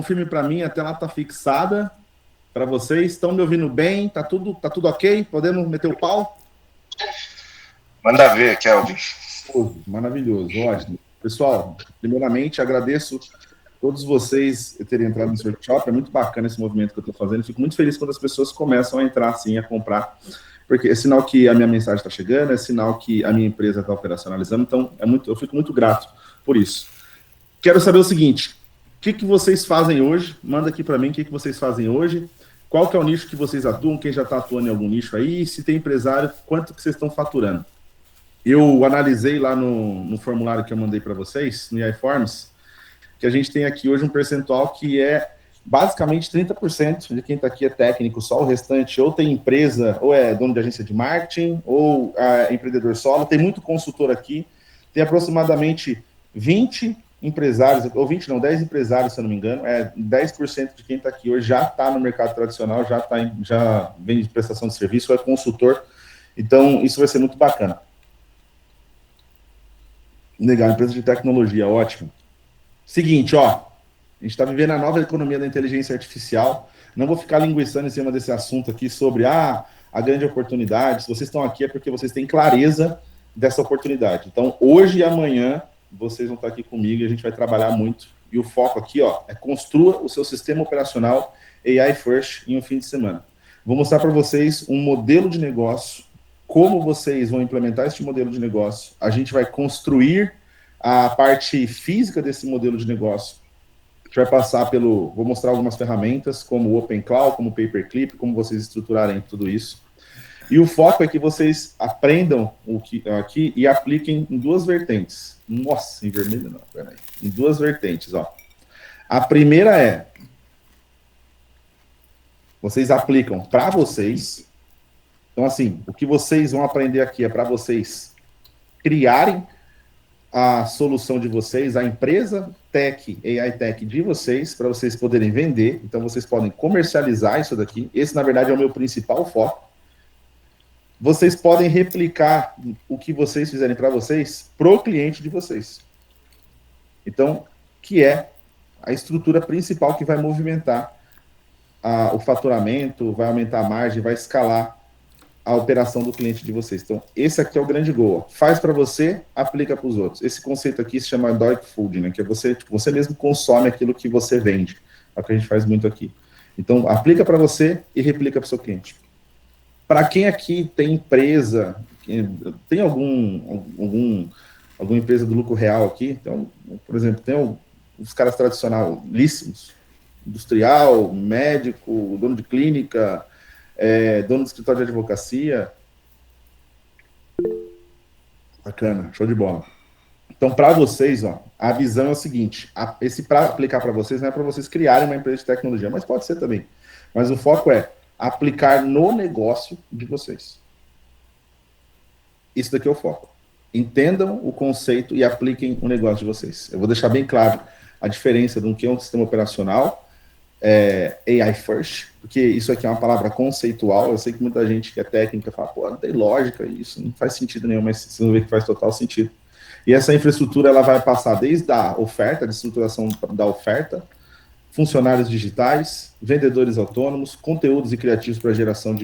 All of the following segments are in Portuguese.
confirme para mim, a tela está fixada para vocês. Estão me ouvindo bem? Tá tudo ok? Podemos meter o pau? Manda ver, Kelvin. Maravilhoso, ótimo. Pessoal, primeiramente agradeço todos vocês terem entrado nesse workshop. É muito bacana esse movimento que eu estou fazendo. Fico muito feliz quando as pessoas começam a entrar assim, a comprar, porque é sinal que a minha mensagem está chegando, é sinal que a minha empresa está operacionalizando. Então, eu fico muito grato por isso. Quero saber o seguinte: o que vocês fazem hoje? Manda aqui para mim o que vocês fazem hoje. Qual que é o nicho que vocês atuam? Quem já está atuando em algum nicho aí? Se tem empresário, quanto que vocês estão faturando? Eu analisei lá no formulário que eu mandei para vocês, no iForms, que a gente tem aqui hoje um percentual que é basicamente 30% de quem está aqui é técnico, só o restante ou tem empresa, ou é dono de agência de marketing, ou é empreendedor solo. Tem muito consultor aqui, tem aproximadamente 20 empresários, ou 20 não, 10 empresários, se eu não me engano, 10% de quem está aqui hoje já está no mercado tradicional, já vem de prestação de serviço, é consultor. Então, isso vai ser muito bacana. Legal, empresa de tecnologia, ótimo. Seguinte, ó, a gente está vivendo a nova economia da inteligência artificial. Não vou ficar linguiçando em cima desse assunto aqui sobre a grande oportunidade. Se vocês estão aqui é porque vocês têm clareza dessa oportunidade. Então, hoje e amanhã, vocês vão estar aqui comigo e a gente vai trabalhar muito. E o foco aqui, ó, é construa o seu sistema operacional AI First em um fim de semana. Vou mostrar para vocês um modelo de negócio, como vocês vão implementar esse modelo de negócio. A gente vai construir a parte física desse modelo de negócio. A gente vai passar vou mostrar algumas ferramentas, como o Open Cloud, como o Paperclip, como vocês estruturarem tudo isso. E o foco é que vocês aprendam aqui e apliquem em duas vertentes. Nossa, em vermelho não, peraí. Em duas vertentes, ó. A primeira é, vocês aplicam para vocês. Então, assim, o que vocês vão aprender aqui é para vocês criarem a solução de vocês, a empresa tech, AI tech de vocês, para vocês poderem vender. Então, vocês podem comercializar isso daqui. Esse, na verdade, é o meu principal foco. Vocês podem replicar o que vocês fizerem para vocês pro cliente de vocês. Então, que é a estrutura principal que vai movimentar o faturamento, vai aumentar a margem, vai escalar a operação do cliente de vocês. Então, esse aqui é o grande goal. Faz para você, aplica para os outros. Esse conceito aqui se chama dog food, né? Que é você mesmo consome aquilo que você vende. É o que a gente faz muito aqui. Então, aplica para você e replica para o seu cliente. Para quem aqui tem empresa, tem alguma empresa do lucro real aqui? Então, por exemplo, tem os caras tradicionalíssimos, industrial, médico, dono de clínica, dono de escritório de advocacia. Bacana, show de bola. Então, para vocês, ó, a visão é o seguinte: esse para aplicar para vocês não é para vocês criarem uma empresa de tecnologia, mas pode ser também. Mas o foco é aplicar no negócio de vocês. Isso daqui é o foco. Entendam o conceito e apliquem o negócio de vocês. Eu vou deixar bem claro a diferença do que é um sistema operacional, AI First, porque isso aqui é uma palavra conceitual. Eu sei que muita gente que é técnica fala, pô, não tem lógica isso, não faz sentido nenhum, mas vocês vão ver que faz total sentido. E essa infraestrutura, ela vai passar desde a oferta, de estruturação da oferta, funcionários digitais, vendedores autônomos, conteúdos e criativos para geração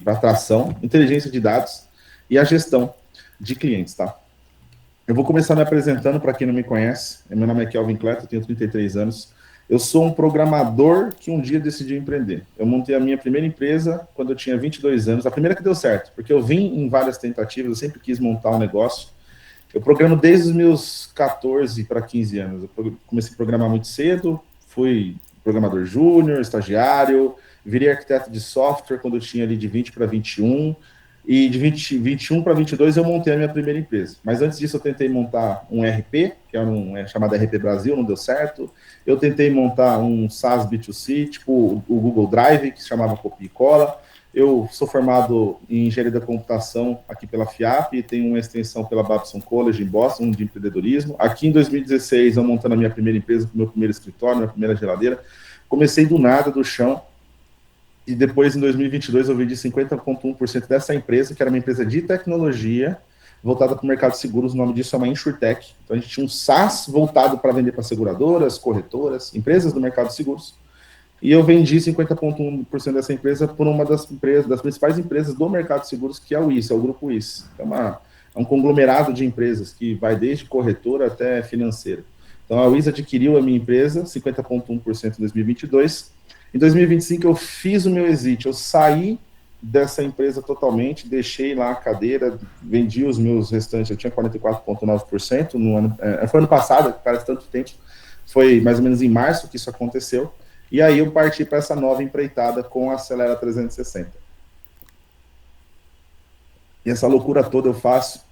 para atração, inteligência de dados e a gestão de clientes, tá? Eu vou começar me apresentando para quem não me conhece. Meu nome é Kelvin Cleto, eu tenho 33 anos. Eu sou um programador que um dia decidiu empreender. Eu montei a minha primeira empresa quando eu tinha 22 anos, a primeira que deu certo, porque eu vim em várias tentativas, eu sempre quis montar um negócio. Eu programo desde os meus 14 para 15 anos. Eu comecei a programar muito cedo, fui programador júnior, estagiário, virei arquiteto de software quando eu tinha ali de 20 para 21, e de 21 para 22 eu montei a minha primeira empresa. Mas antes disso eu tentei montar um RP, que era chamado RP Brasil, não deu certo. Eu tentei montar um SaaS B2C, tipo o Google Drive, que se chamava Copia e Cola. Eu sou formado em engenharia da computação aqui pela FIAP e tenho uma extensão pela Babson College em Boston, de empreendedorismo. Aqui em 2016, eu montando a minha primeira empresa, meu primeiro escritório, minha primeira geladeira. Comecei do nada, do chão, e depois, em 2022, eu vendi 50,1% dessa empresa, que era uma empresa de tecnologia, voltada para o mercado de seguros, o nome disso é uma InsurTech. Então a gente tinha um SaaS voltado para vender para seguradoras, corretoras, empresas do mercado de seguros, e eu vendi 50,1% dessa empresa por uma das principais empresas do mercado de seguros, que é o IS, é o grupo IS. É um conglomerado de empresas que vai desde corretora até financeira. Então a WIS adquiriu a minha empresa, 50,1% em 2022. Em 2025 eu fiz o meu exit, eu saí dessa empresa totalmente, deixei lá a cadeira, vendi os meus restantes, eu tinha 44,9% no ano, foi ano passado, parece tanto tempo, foi mais ou menos em março que isso aconteceu, e aí eu parti para essa nova empreitada com a Acelera 360. E essa loucura toda eu faço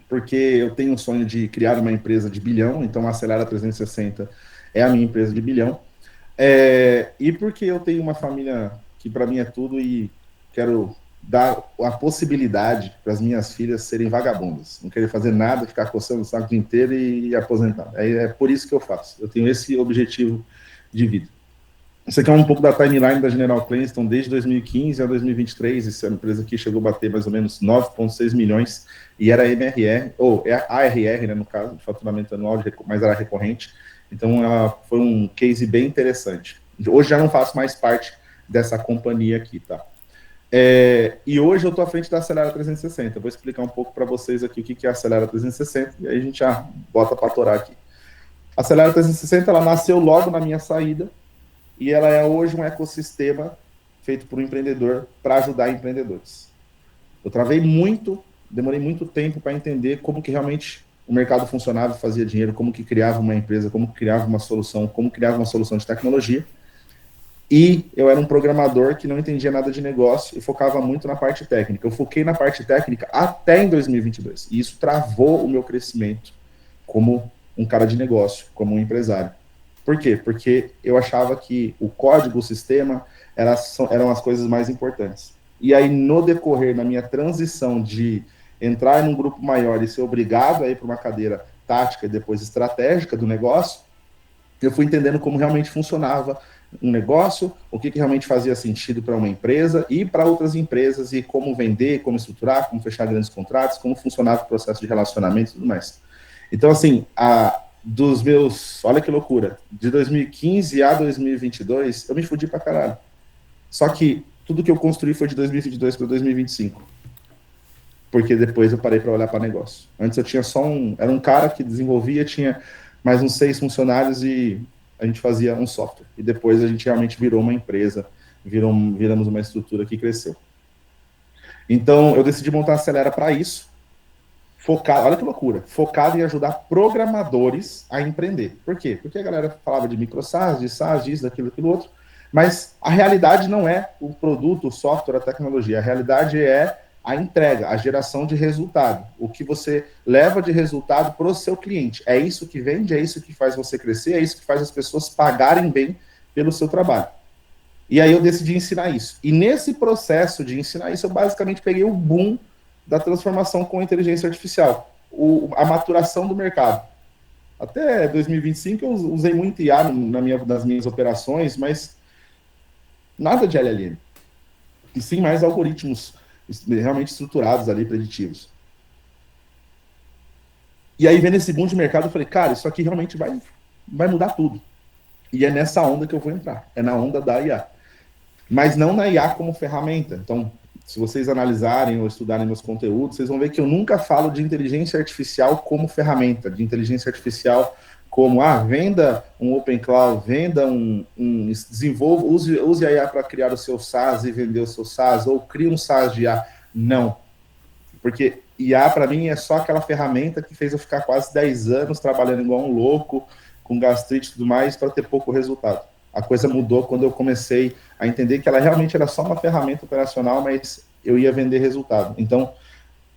porque eu tenho um sonho de criar uma empresa de bilhão, então a Acelera 360 é a minha empresa de bilhão, e porque eu tenho uma família que para mim é tudo e quero dar a possibilidade para as minhas filhas serem vagabundas, não querer fazer nada, ficar coçando o saco o dia inteiro e aposentar. É por isso que eu faço, eu tenho esse objetivo de vida. Isso aqui é um pouco da timeline da General Claims, então desde 2015 a 2023, essa empresa aqui chegou a bater mais ou menos 9,6 milhões, e era MRR, ou ARR, né, no caso, de faturamento anual, mas era recorrente, então ela foi um case bem interessante. Hoje já não faço mais parte dessa companhia aqui, tá? E hoje eu estou à frente da Acelera 360, vou explicar um pouco para vocês aqui o que é a Acelera 360, e aí a gente já bota para torar aqui. A Acelera 360, ela nasceu logo na minha saída, e ela é hoje um ecossistema feito por um empreendedor para ajudar empreendedores. Eu demorei muito tempo para entender como que realmente o mercado funcionava e fazia dinheiro, como que criava uma empresa, como que criava uma solução, como criava uma solução de tecnologia. E eu era um programador que não entendia nada de negócio e focava muito na parte técnica. Eu foquei na parte técnica até em 2022. E isso travou o meu crescimento como um cara de negócio, como um empresário. Por quê? Porque eu achava que o código, o sistema, eram as coisas mais importantes. E aí, no decorrer, na minha transição de entrar num grupo maior e ser obrigado a ir para uma cadeira tática e depois estratégica do negócio, eu fui entendendo como realmente funcionava um negócio, o que realmente fazia sentido para uma empresa e para outras empresas, e como vender, como estruturar, como fechar grandes contratos, como funcionava o processo de relacionamento e tudo mais. Então, assim, dos meus, olha que loucura, de 2015 a 2022, eu me fudi pra caralho. Só que tudo que eu construí foi de 2022 para 2025. Porque depois eu parei para olhar para negócio. Antes eu tinha era um cara que desenvolvia, tinha mais uns 6 funcionários e a gente fazia um software. E depois a gente realmente virou uma empresa, viramos uma estrutura que cresceu. Então eu decidi montar a Acelera para isso. Focado, olha que loucura, focado em ajudar programadores a empreender. Por quê? Porque a galera falava de micro SaaS, de SaaS, disso, daquilo, aquilo outro, mas a realidade não é o produto, o software, a tecnologia, a realidade é a entrega, a geração de resultado, o que você leva de resultado para o seu cliente. É isso que vende, é isso que faz você crescer, é isso que faz as pessoas pagarem bem pelo seu trabalho. E aí eu decidi ensinar isso. E nesse processo de ensinar isso, eu basicamente peguei o boom da transformação com inteligência artificial, a maturação do mercado. Até 2025 eu usei muito IA nas minhas operações, mas nada de LLM. E sim mais algoritmos realmente estruturados ali, preditivos. E aí, vendo esse boom de mercado, eu falei, cara, isso aqui realmente vai mudar tudo. E é nessa onda que eu vou entrar, é na onda da IA. Mas não na IA como ferramenta. Então, se vocês analisarem ou estudarem meus conteúdos, vocês vão ver que eu nunca falo de inteligência artificial como ferramenta, de inteligência artificial como, venda um Open Cloud, venda desenvolva, use a IA para criar o seu SaaS e vender o seu SaaS, ou crie um SaaS de IA. Não. Porque IA, para mim, é só aquela ferramenta que fez eu ficar quase 10 anos trabalhando igual um louco, com gastrite e tudo mais, para ter pouco resultado. A coisa mudou quando eu comecei a entender que ela realmente era só uma ferramenta operacional, mas eu ia vender resultado. Então,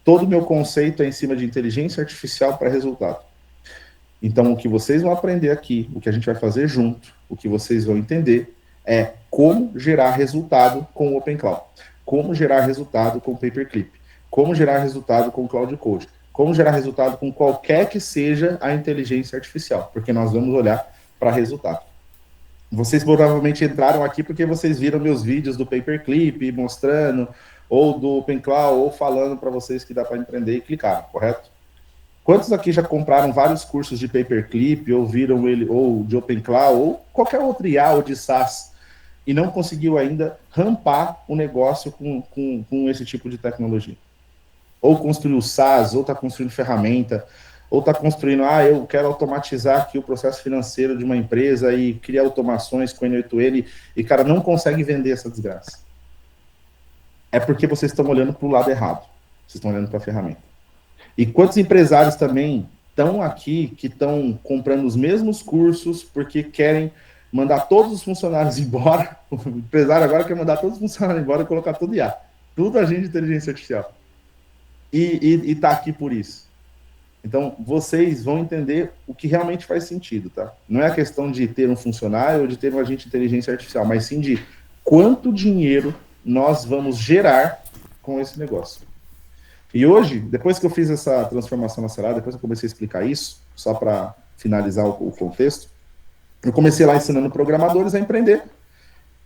todo o meu conceito é em cima de inteligência artificial para resultado. Então, o que vocês vão aprender aqui, o que a gente vai fazer junto, o que vocês vão entender é como gerar resultado com o Open Cloud, como gerar resultado com o Paperclip, como gerar resultado com o Cloud Code, como gerar resultado com qualquer que seja a inteligência artificial, porque nós vamos olhar para resultado. Vocês provavelmente entraram aqui porque vocês viram meus vídeos do Paperclip mostrando ou do OpenClaw, ou falando para vocês que dá para empreender e clicaram, correto? Quantos aqui já compraram vários cursos de Paperclip, ou viram ele, ou de OpenClaw, ou qualquer outro IA ou de SaaS, e não conseguiu ainda rampar o negócio com esse tipo de tecnologia? Ou construiu SaaS, ou está construindo ferramenta, ou está construindo, eu quero automatizar aqui o processo financeiro de uma empresa e criar automações com N8N, e, cara, não consegue vender essa desgraça. É porque vocês estão olhando para o lado errado. Vocês estão olhando para a ferramenta. E quantos empresários também estão aqui, que estão comprando os mesmos cursos porque querem mandar todos os funcionários embora? O empresário agora quer mandar todos os funcionários embora e colocar tudo IA. Tudo agente de inteligência artificial. E tá aqui por isso. Então, vocês vão entender o que realmente faz sentido, tá? Não é a questão de ter um funcionário ou de ter um agente de inteligência artificial, mas sim de quanto dinheiro nós vamos gerar com esse negócio. E hoje, depois que eu fiz essa transformação acelerada, depois que eu comecei a explicar isso, só para finalizar o contexto, eu comecei lá ensinando programadores a empreender.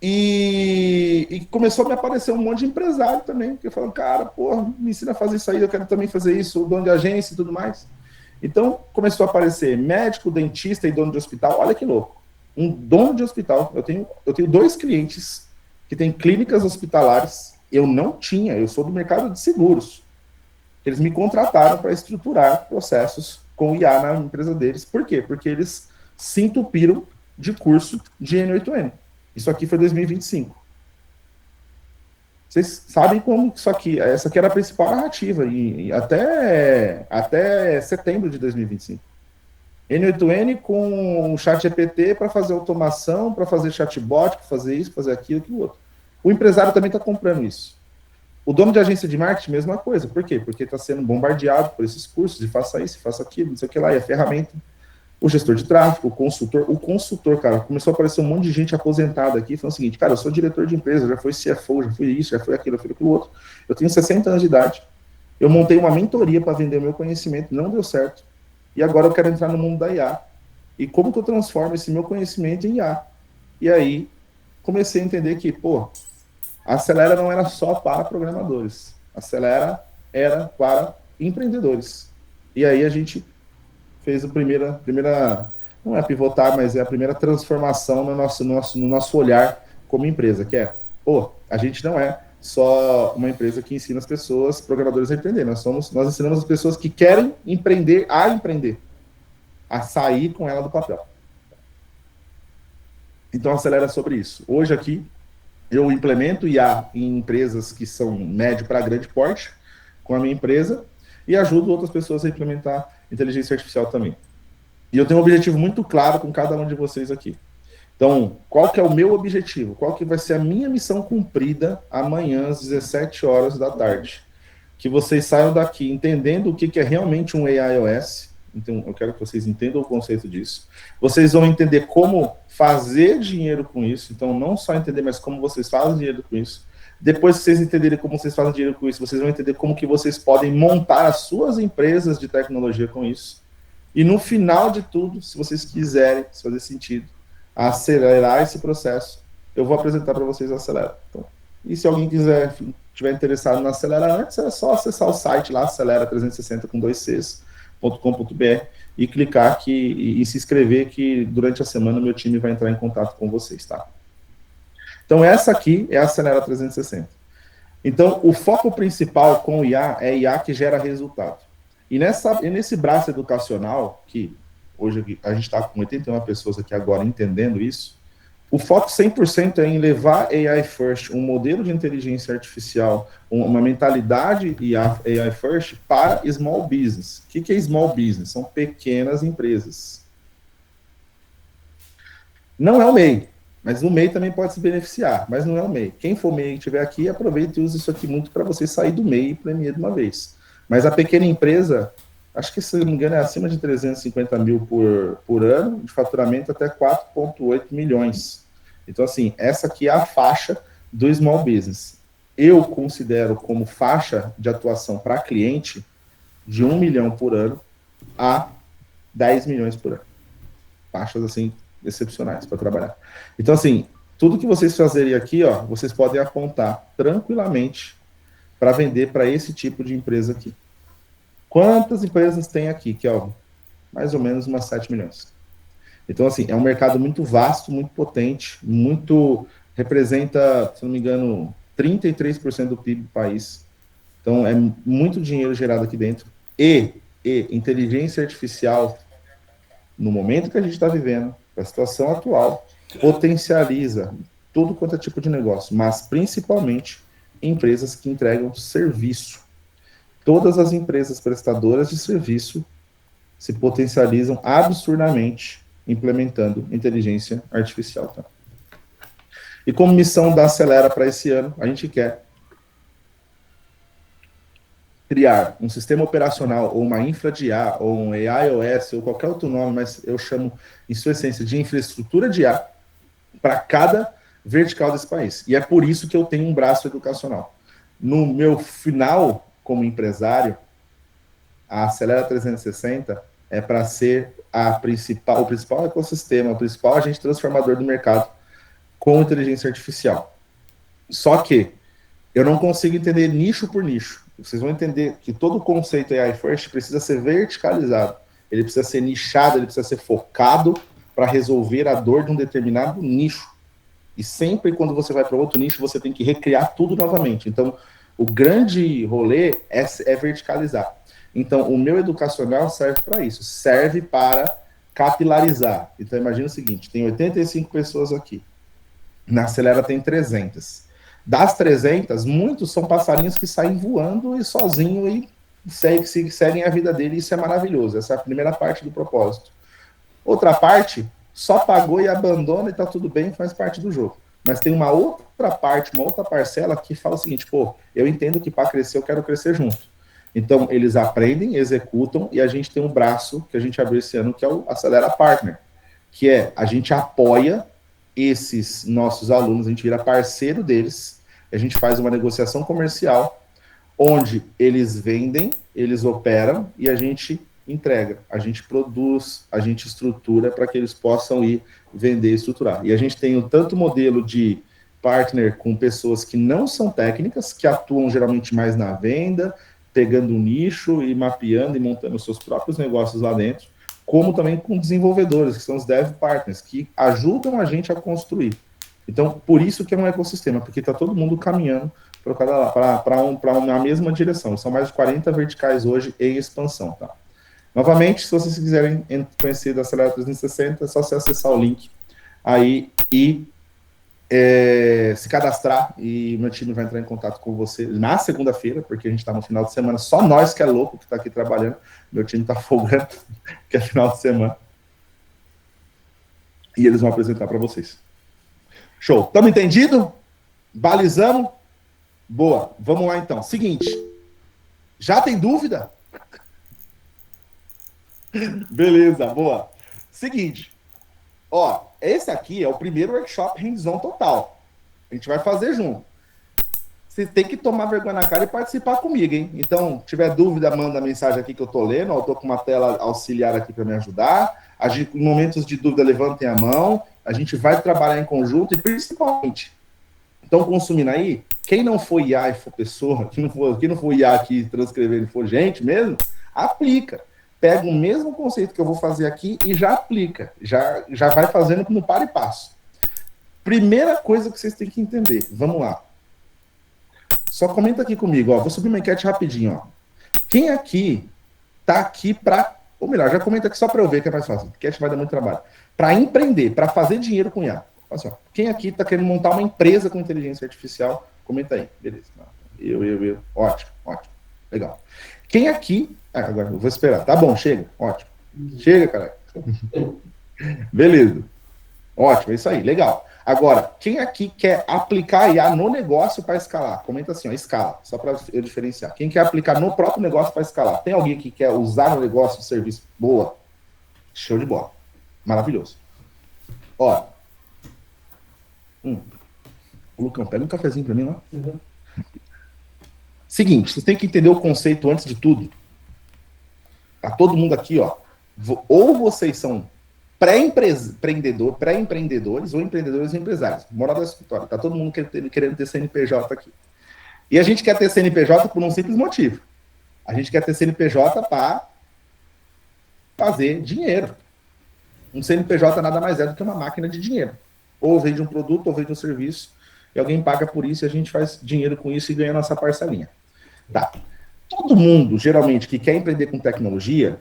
E começou a me aparecer um monte de empresário também, que falam, cara, porra, me ensina a fazer isso aí, eu quero também fazer isso, dono de agência e tudo mais. Então, começou a aparecer médico, dentista e dono de hospital. Olha que louco. Um dono de hospital, eu tenho 2 clientes que têm clínicas hospitalares, eu não tinha, eu sou do mercado de seguros. Eles me contrataram para estruturar processos com IA na empresa deles. Por quê? Porque eles se entupiram de curso de N8N. Isso aqui foi 2025. Vocês sabem como isso aqui, essa aqui era a principal narrativa, e até setembro de 2025. N8N com o chat GPT para fazer automação, para fazer chatbot, para fazer isso, fazer aquilo, aquilo outro. O empresário também está comprando isso. O dono de agência de marketing, mesma coisa. Por quê? Porque está sendo bombardeado por esses cursos, e faça isso, faça aquilo, não sei o que lá, e a ferramenta. O gestor de tráfego, o consultor, cara, começou a aparecer um monte de gente aposentada aqui, falando o seguinte, cara, eu sou diretor de empresa, já fui CFO, já fui isso, já fui aquilo, aquilo outro. Eu tenho 60 anos de idade, eu montei uma mentoria para vender o meu conhecimento, não deu certo, e agora eu quero entrar no mundo da IA. E como que eu transformo esse meu conhecimento em IA? E aí, comecei a entender que, a Acelera não era só para programadores, a Acelera era para empreendedores. E aí a gente fez a primeira, não é pivotar, mas é a primeira transformação no nosso olhar como empresa, que é, a gente não é só uma empresa que ensina as pessoas, programadores, a empreender, nós ensinamos as pessoas que querem empreender, a sair com ela do papel. Então, acelera sobre isso. Hoje aqui, eu implemento IA em empresas que são médio para grande porte, com a minha empresa, e ajudo outras pessoas a implementar inteligência artificial também. E eu tenho um objetivo muito claro com cada um de vocês aqui. Então, qual que é o meu objetivo? Qual que vai ser a minha missão cumprida amanhã às 17 horas da tarde? Que vocês saiam daqui entendendo o que é realmente um AIOS. Então, eu quero que vocês entendam o conceito disso. Vocês vão entender como fazer dinheiro com isso. Então, não só entender, mas como vocês fazem dinheiro com isso. Depois que vocês entenderem como vocês fazem dinheiro com isso, vocês vão entender como que vocês podem montar as suas empresas de tecnologia com isso. E no final de tudo, se vocês quiserem, se fazer sentido, acelerar esse processo, eu vou apresentar para vocês a Acelera. Então, e se alguém estiver interessado na Acelera antes, é só acessar o site lá, acelera360 com 2cs.com.br e clicar aqui e se inscrever, que durante a semana meu time vai entrar em contato com vocês, tá? Então, essa aqui é a Acelera 360. Então, o foco principal com o IA é IA que gera resultado. E nesse braço educacional, que hoje a gente está com 81 pessoas aqui agora entendendo isso, o foco 100% é em levar AI First, um modelo de inteligência artificial, uma mentalidade AI First para small business. O que é small business? São pequenas empresas. Não é o MEI. Mas o MEI também pode se beneficiar, mas não é o MEI. Quem for MEI e estiver aqui, aproveita e use isso aqui muito para você sair do MEI e premier de uma vez. Mas a pequena empresa, acho que, se não me engano, é acima de 350 mil por ano, de faturamento até 4,8 milhões. Então, assim, essa aqui é a faixa do small business. Eu considero como faixa de atuação para cliente de 1 milhão por ano a 10 milhões por ano. Faixas, assim, excepcionais para trabalhar. Então, assim, tudo que vocês fazerem aqui, vocês podem apontar tranquilamente para vender para esse tipo de empresa aqui. Quantas empresas tem aqui, Kelvin? Mais ou menos umas 7 milhões. Então, assim, é um mercado muito vasto, muito potente, representa, se não me engano, 33% do PIB do país. Então, é muito dinheiro gerado aqui dentro. E inteligência artificial, no momento que a gente está vivendo, a situação atual, potencializa tudo quanto é tipo de negócio, mas principalmente empresas que entregam serviço. Todas as empresas prestadoras de serviço se potencializam absurdamente implementando inteligência artificial. Tá? E como missão da Acelera para esse ano, a gente quer criar um sistema operacional ou uma infra de IA, ou um AIOS, ou qualquer outro nome, mas eu chamo, em sua essência, de infraestrutura de IA para cada vertical desse país. E é por isso que eu tenho um braço educacional. No meu final, como empresário, a Acelera 360 é para ser o principal ecossistema, o principal agente transformador do mercado com inteligência artificial. Só que eu não consigo entender nicho por nicho. Vocês vão entender que todo o conceito AI First precisa ser verticalizado. Ele precisa ser nichado, ele precisa ser focado para resolver a dor de um determinado nicho. E sempre quando você vai para outro nicho, você tem que recriar tudo novamente. Então, o grande rolê é verticalizar. Então, o meu educacional serve para isso. Serve para capilarizar. Então, imagina o seguinte, tem 85 pessoas aqui. Na Acelera tem 300. Das 300, muitos são passarinhos que saem voando e sozinho e seguem a vida dele. Isso é maravilhoso. Essa é a primeira parte do propósito. Outra parte, só pagou e abandona e tá tudo bem, faz parte do jogo. Mas tem uma outra parte, uma outra parcela que fala o seguinte, pô, eu entendo que para crescer eu quero crescer junto. Então, eles aprendem, executam, e a gente tem um braço que a gente abriu esse ano, que é o Acelera Partner, que é, a gente apoia esses nossos alunos, a gente vira parceiro deles, a gente faz uma negociação comercial, onde eles vendem, eles operam, e a gente entrega, a gente produz, a gente estrutura para que eles possam ir vender e estruturar. E a gente tem tanto modelo de partner com pessoas que não são técnicas, que atuam geralmente mais na venda, pegando um nicho e mapeando e montando seus próprios negócios lá dentro, como também com desenvolvedores, que são os dev partners, que ajudam a gente a construir. Então, por isso que é um ecossistema, porque está todo mundo caminhando para uma mesma direção. São mais de 40 verticais hoje em expansão, tá? Novamente, se vocês quiserem conhecer da Acelera 360, é só você acessar o link aí e se cadastrar, e meu time vai entrar em contato com você na segunda-feira, porque a gente está no final de semana, só nós que é louco que está aqui trabalhando, meu time está folgando, que é final de semana, e eles vão apresentar para vocês. Show, estamos entendido? Balizamos? Boa, vamos lá então. Seguinte, já tem dúvida? Beleza, boa. Seguinte, ó, esse aqui é o primeiro workshop hands-on total. A gente vai fazer junto. Você tem que tomar vergonha na cara e participar comigo, hein? Então, se tiver dúvida, manda mensagem aqui que eu tô lendo. Eu tô com uma tela auxiliar aqui para me ajudar. Em momentos de dúvida, levantem a mão. A gente vai trabalhar em conjunto e, principalmente, estão consumindo aí? Quem não for IA e for pessoa, quem não for IA aqui transcrever e for gente mesmo, aplica. Pega o mesmo conceito que eu vou fazer aqui e já aplica. Já vai fazendo no par e passo. Primeira coisa que vocês têm que entender. Vamos lá. Só comenta aqui comigo. Ó, vou subir uma enquete rapidinho. Ó. Quem aqui tá aqui para... Ou melhor, já comenta aqui só para eu ver que é mais fácil. Enquete vai dar muito trabalho. Para empreender, para fazer dinheiro com IA. Assim, ó. Quem aqui tá querendo montar uma empresa com inteligência artificial? Comenta aí. Beleza. Eu. Ótimo. Legal. Quem aqui... agora eu vou esperar. Tá bom, chega. Ótimo. Chega, cara. Beleza. Ótimo, é isso aí. Legal. Agora, quem aqui quer aplicar IA no negócio para escalar? Comenta assim, ó, escala, só para eu diferenciar. Quem quer aplicar no próprio negócio para escalar? Tem alguém que quer usar no negócio o serviço? Boa. Show de bola. Maravilhoso. Ó. Lucão, pega um cafezinho para mim lá. Uhum. Seguinte, vocês têm que entender o conceito antes de tudo. Tá todo mundo aqui, ó. Ou vocês são pré-empreendedores ou empreendedores e empresários. Moral da escritório. Tá todo mundo querendo ter CNPJ aqui. E a gente quer ter CNPJ por um simples motivo. A gente quer ter CNPJ para fazer dinheiro. Um CNPJ nada mais é do que uma máquina de dinheiro. Ou vende um produto, ou vende um serviço, e alguém paga por isso e a gente faz dinheiro com isso e ganha a nossa parcelinha. Tá. Todo mundo, geralmente, que quer empreender com tecnologia,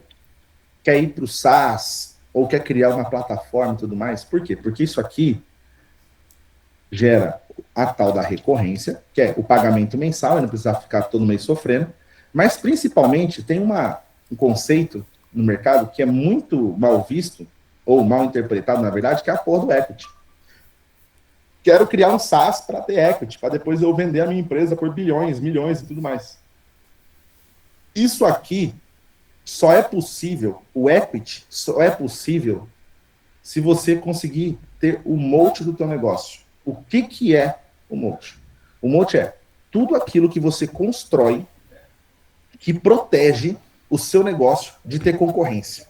quer ir para o SaaS, ou quer criar uma plataforma e tudo mais. Por quê? Porque isso aqui gera a tal da recorrência, que é o pagamento mensal, e não precisa ficar todo mês sofrendo, mas principalmente tem um conceito no mercado que é muito mal visto, ou mal interpretado, na verdade, que é a porra do equity. Quero criar um SaaS para ter equity, para depois eu vender a minha empresa por bilhões, milhões e tudo mais. Isso aqui só é possível, o equity só é possível se você conseguir ter o moat do teu negócio. O que é o moat? O moat é tudo aquilo que você constrói que protege o seu negócio de ter concorrência.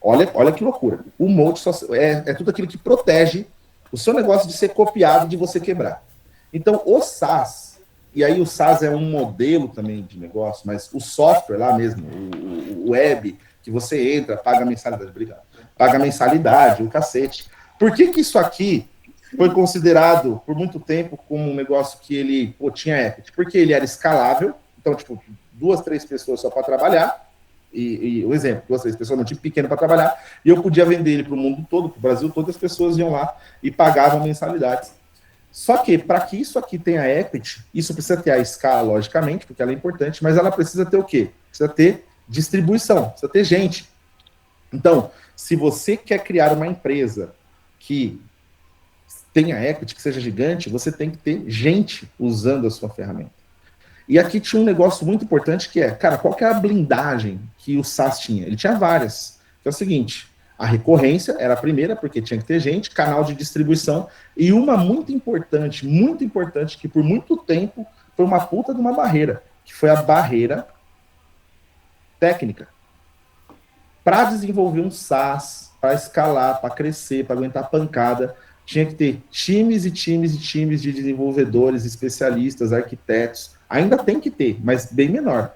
Olha que loucura. O moat é tudo aquilo que protege o seu negócio de ser copiado, de você quebrar. Então, o SaaS, e aí o SaaS é um modelo também de negócio, mas o software lá mesmo, o web, que você entra, paga mensalidade, obrigado, paga mensalidade, o cacete. Por que isso aqui foi considerado por muito tempo como um negócio que ele tinha equity? Porque ele era escalável, então, tipo, 2, 3 pessoas só para trabalhar, e o exemplo, 2, 3 pessoas num time pequeno para trabalhar, e eu podia vender ele para o mundo todo, para o Brasil, todas as pessoas iam lá e pagavam mensalidades. Só que, para que isso aqui tenha equity, isso precisa ter a escala, logicamente, porque ela é importante, mas ela precisa ter o quê? Precisa ter distribuição, precisa ter gente. Então, se você quer criar uma empresa que tenha equity, que seja gigante, você tem que ter gente usando a sua ferramenta. E aqui tinha um negócio muito importante que é, cara, qual que é a blindagem que o SaaS tinha? Ele tinha várias. Que é o seguinte, a recorrência era a primeira, porque tinha que ter gente, canal de distribuição, e uma muito importante, que por muito tempo foi uma puta de uma barreira, que foi a barreira técnica. Para desenvolver um SaaS, para escalar, para crescer, para aguentar pancada, tinha que ter times e times e times de desenvolvedores, especialistas, arquitetos. Ainda tem que ter, mas bem menor.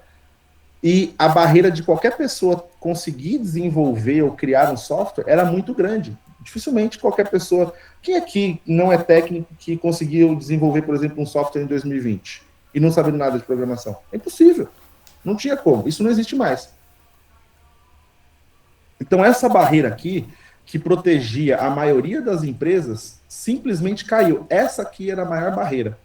E a barreira de qualquer pessoa conseguir desenvolver ou criar um software era muito grande. Dificilmente qualquer pessoa... Quem aqui não é técnico que conseguiu desenvolver, por exemplo, um software em 2020 e não sabendo nada de programação? É impossível. Não tinha como. Isso não existe mais. Então, essa barreira aqui, que protegia a maioria das empresas, simplesmente caiu. Essa aqui era a maior barreira.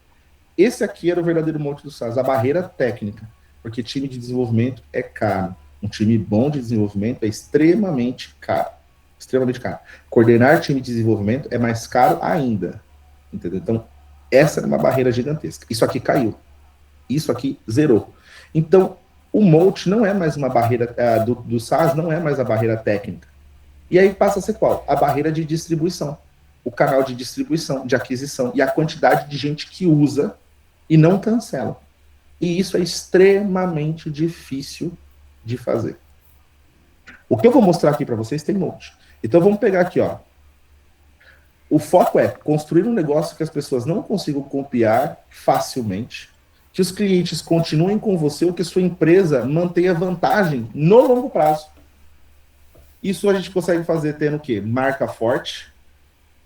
Esse aqui era o verdadeiro mote do SaaS, a barreira técnica. Porque time de desenvolvimento é caro. Um time bom de desenvolvimento é extremamente caro. Extremamente caro. Coordenar time de desenvolvimento é mais caro ainda. Entendeu? Então, essa era uma barreira gigantesca. Isso aqui caiu. Isso aqui zerou. Então, o moat não é mais uma barreira, do SaaS não é mais a barreira técnica. E aí passa a ser qual? A barreira de distribuição. O canal de distribuição, de aquisição e a quantidade de gente que usa e não cancela. E isso é extremamente difícil de fazer. O que eu vou mostrar aqui para vocês tem um monte. Então vamos pegar aqui, ó. O foco é construir um negócio que as pessoas não consigam copiar facilmente, que os clientes continuem com você ou que a sua empresa mantenha vantagem no longo prazo. Isso a gente consegue fazer tendo o quê? Marca forte.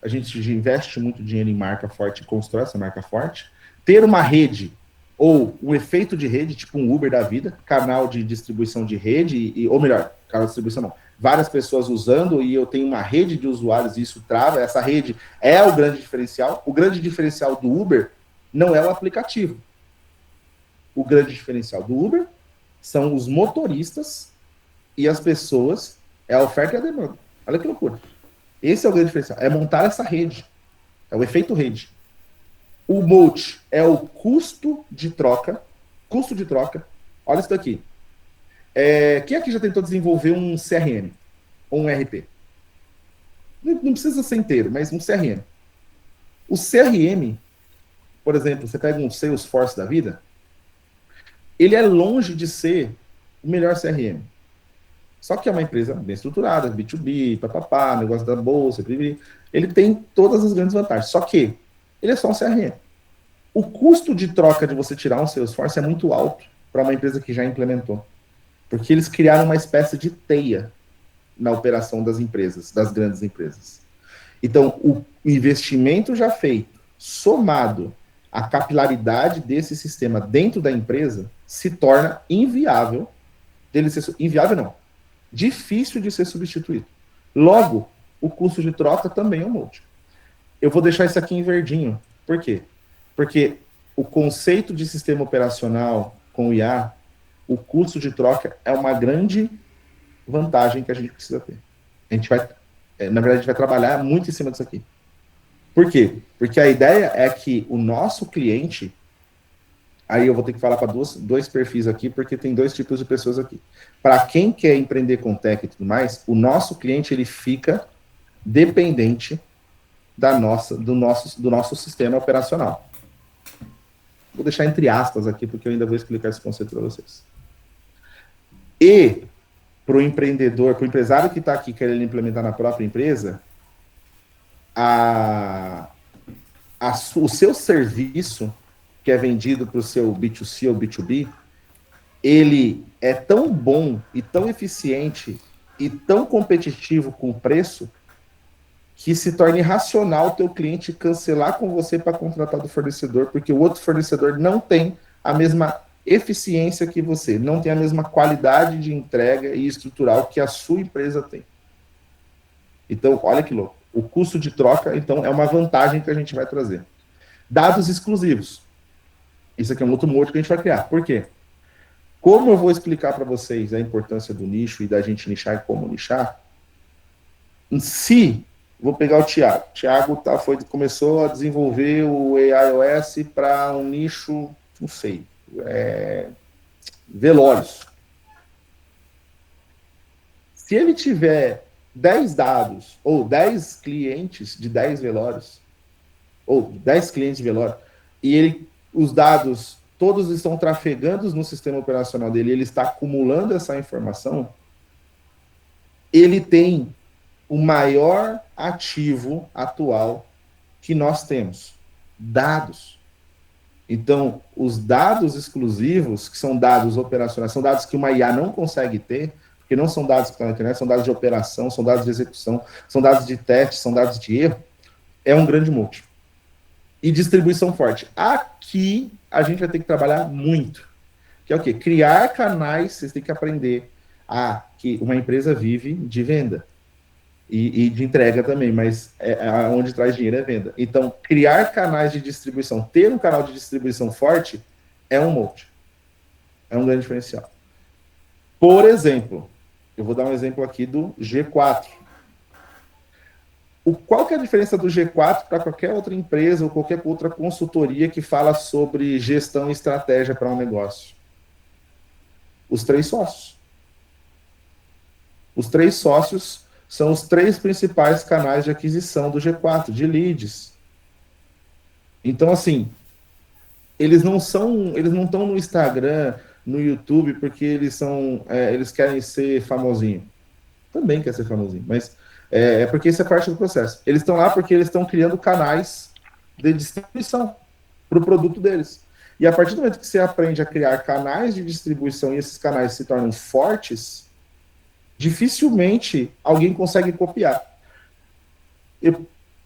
A gente investe muito dinheiro em marca forte e constrói essa marca forte. Ter uma rede ou um efeito de rede, tipo um Uber da vida, canal de distribuição de rede, ou melhor, canal de distribuição não, várias pessoas usando e eu tenho uma rede de usuários e isso trava, essa rede é o grande diferencial. O grande diferencial do Uber não é o aplicativo. O grande diferencial do Uber são os motoristas e as pessoas, é a oferta e a demanda. Olha que loucura. Esse é o grande diferencial, é montar essa rede, é o efeito rede. O moat é o custo de troca, olha isso daqui. Quem aqui já tentou desenvolver um CRM ou um RP? Não precisa ser inteiro, mas um CRM. O CRM, por exemplo, você pega um Salesforce da vida, ele é longe de ser o melhor CRM. Só que é uma empresa bem estruturada, B2B, papapá, negócio da bolsa, ele tem todas as grandes vantagens. Só que ele é só um CRM. O custo de troca de você tirar um Salesforce é muito alto para uma empresa que já implementou. Porque eles criaram uma espécie de teia na operação das empresas, das grandes empresas. Então, o investimento já feito, somado à capilaridade desse sistema dentro da empresa, se torna inviável. Inviável não, difícil de ser substituído. Logo, o custo de troca também é um monte. Eu vou deixar isso aqui em verdinho. Por quê? Porque o conceito de sistema operacional com o IA, o custo de troca é uma grande vantagem que a gente precisa ter. A gente vai, na verdade, a gente vai trabalhar muito em cima disso aqui. Por quê? Porque a ideia é que o nosso cliente, aí eu vou ter que falar para dois perfis aqui, porque tem dois tipos de pessoas aqui. Para quem quer empreender com tech e tudo mais, o nosso cliente ele fica dependente do nosso sistema operacional. Vou deixar entre aspas aqui, porque eu ainda vou explicar esse conceito para vocês. E para o empreendedor, para o empresário que está aqui querendo implementar na própria empresa, o seu serviço, que é vendido para o seu B2C ou B2B, ele é tão bom e tão eficiente e tão competitivo com o preço que se torna irracional o teu cliente cancelar com você para contratar do fornecedor, porque o outro fornecedor não tem a mesma eficiência que você, não tem a mesma qualidade de entrega e estrutural que a sua empresa tem. Então, olha que louco. O custo de troca, então, é uma vantagem que a gente vai trazer. Dados exclusivos. Isso aqui é um outro modo que a gente vai criar. Por quê? Como eu vou explicar para vocês a importância do nicho e da gente nichar e como nichar, vou pegar o Thiago. O Thiago começou a desenvolver o AIOS para um nicho, não sei, velórios. Se ele tiver 10 dados, ou 10 clientes de 10 velórios, ou 10 clientes de velório, e os dados todos estão trafegando no sistema operacional dele, ele está acumulando essa informação, ele tem o maior ativo atual que nós temos, dados. Então, os dados exclusivos, que são dados operacionais, são dados que uma IA não consegue ter, porque não são dados que estão na internet, são dados de operação, são dados de execução, são dados de teste, são dados de erro, é um grande multi. E distribuição forte. Aqui, a gente vai ter que trabalhar muito. Que é o quê? Criar canais, vocês têm que aprender que uma empresa vive de venda. E de entrega também, mas onde traz dinheiro é venda. Então, criar canais de distribuição, ter um canal de distribuição forte, é um multi. É um grande diferencial. Por exemplo, eu vou dar um exemplo aqui do G4. Qual que é a diferença do G4 para qualquer outra empresa ou qualquer outra consultoria que fala sobre gestão e estratégia para um negócio? Os 3 sócios. Os 3 sócios são os 3 principais canais de aquisição do G4, de leads. Então, assim, eles não estão no Instagram, no YouTube, porque eles querem ser famosinho. Também quer ser famosinho, mas porque isso é parte do processo. Eles estão lá porque eles estão criando canais de distribuição para o produto deles. E a partir do momento que você aprende a criar canais de distribuição e esses canais se tornam fortes, dificilmente alguém consegue copiar.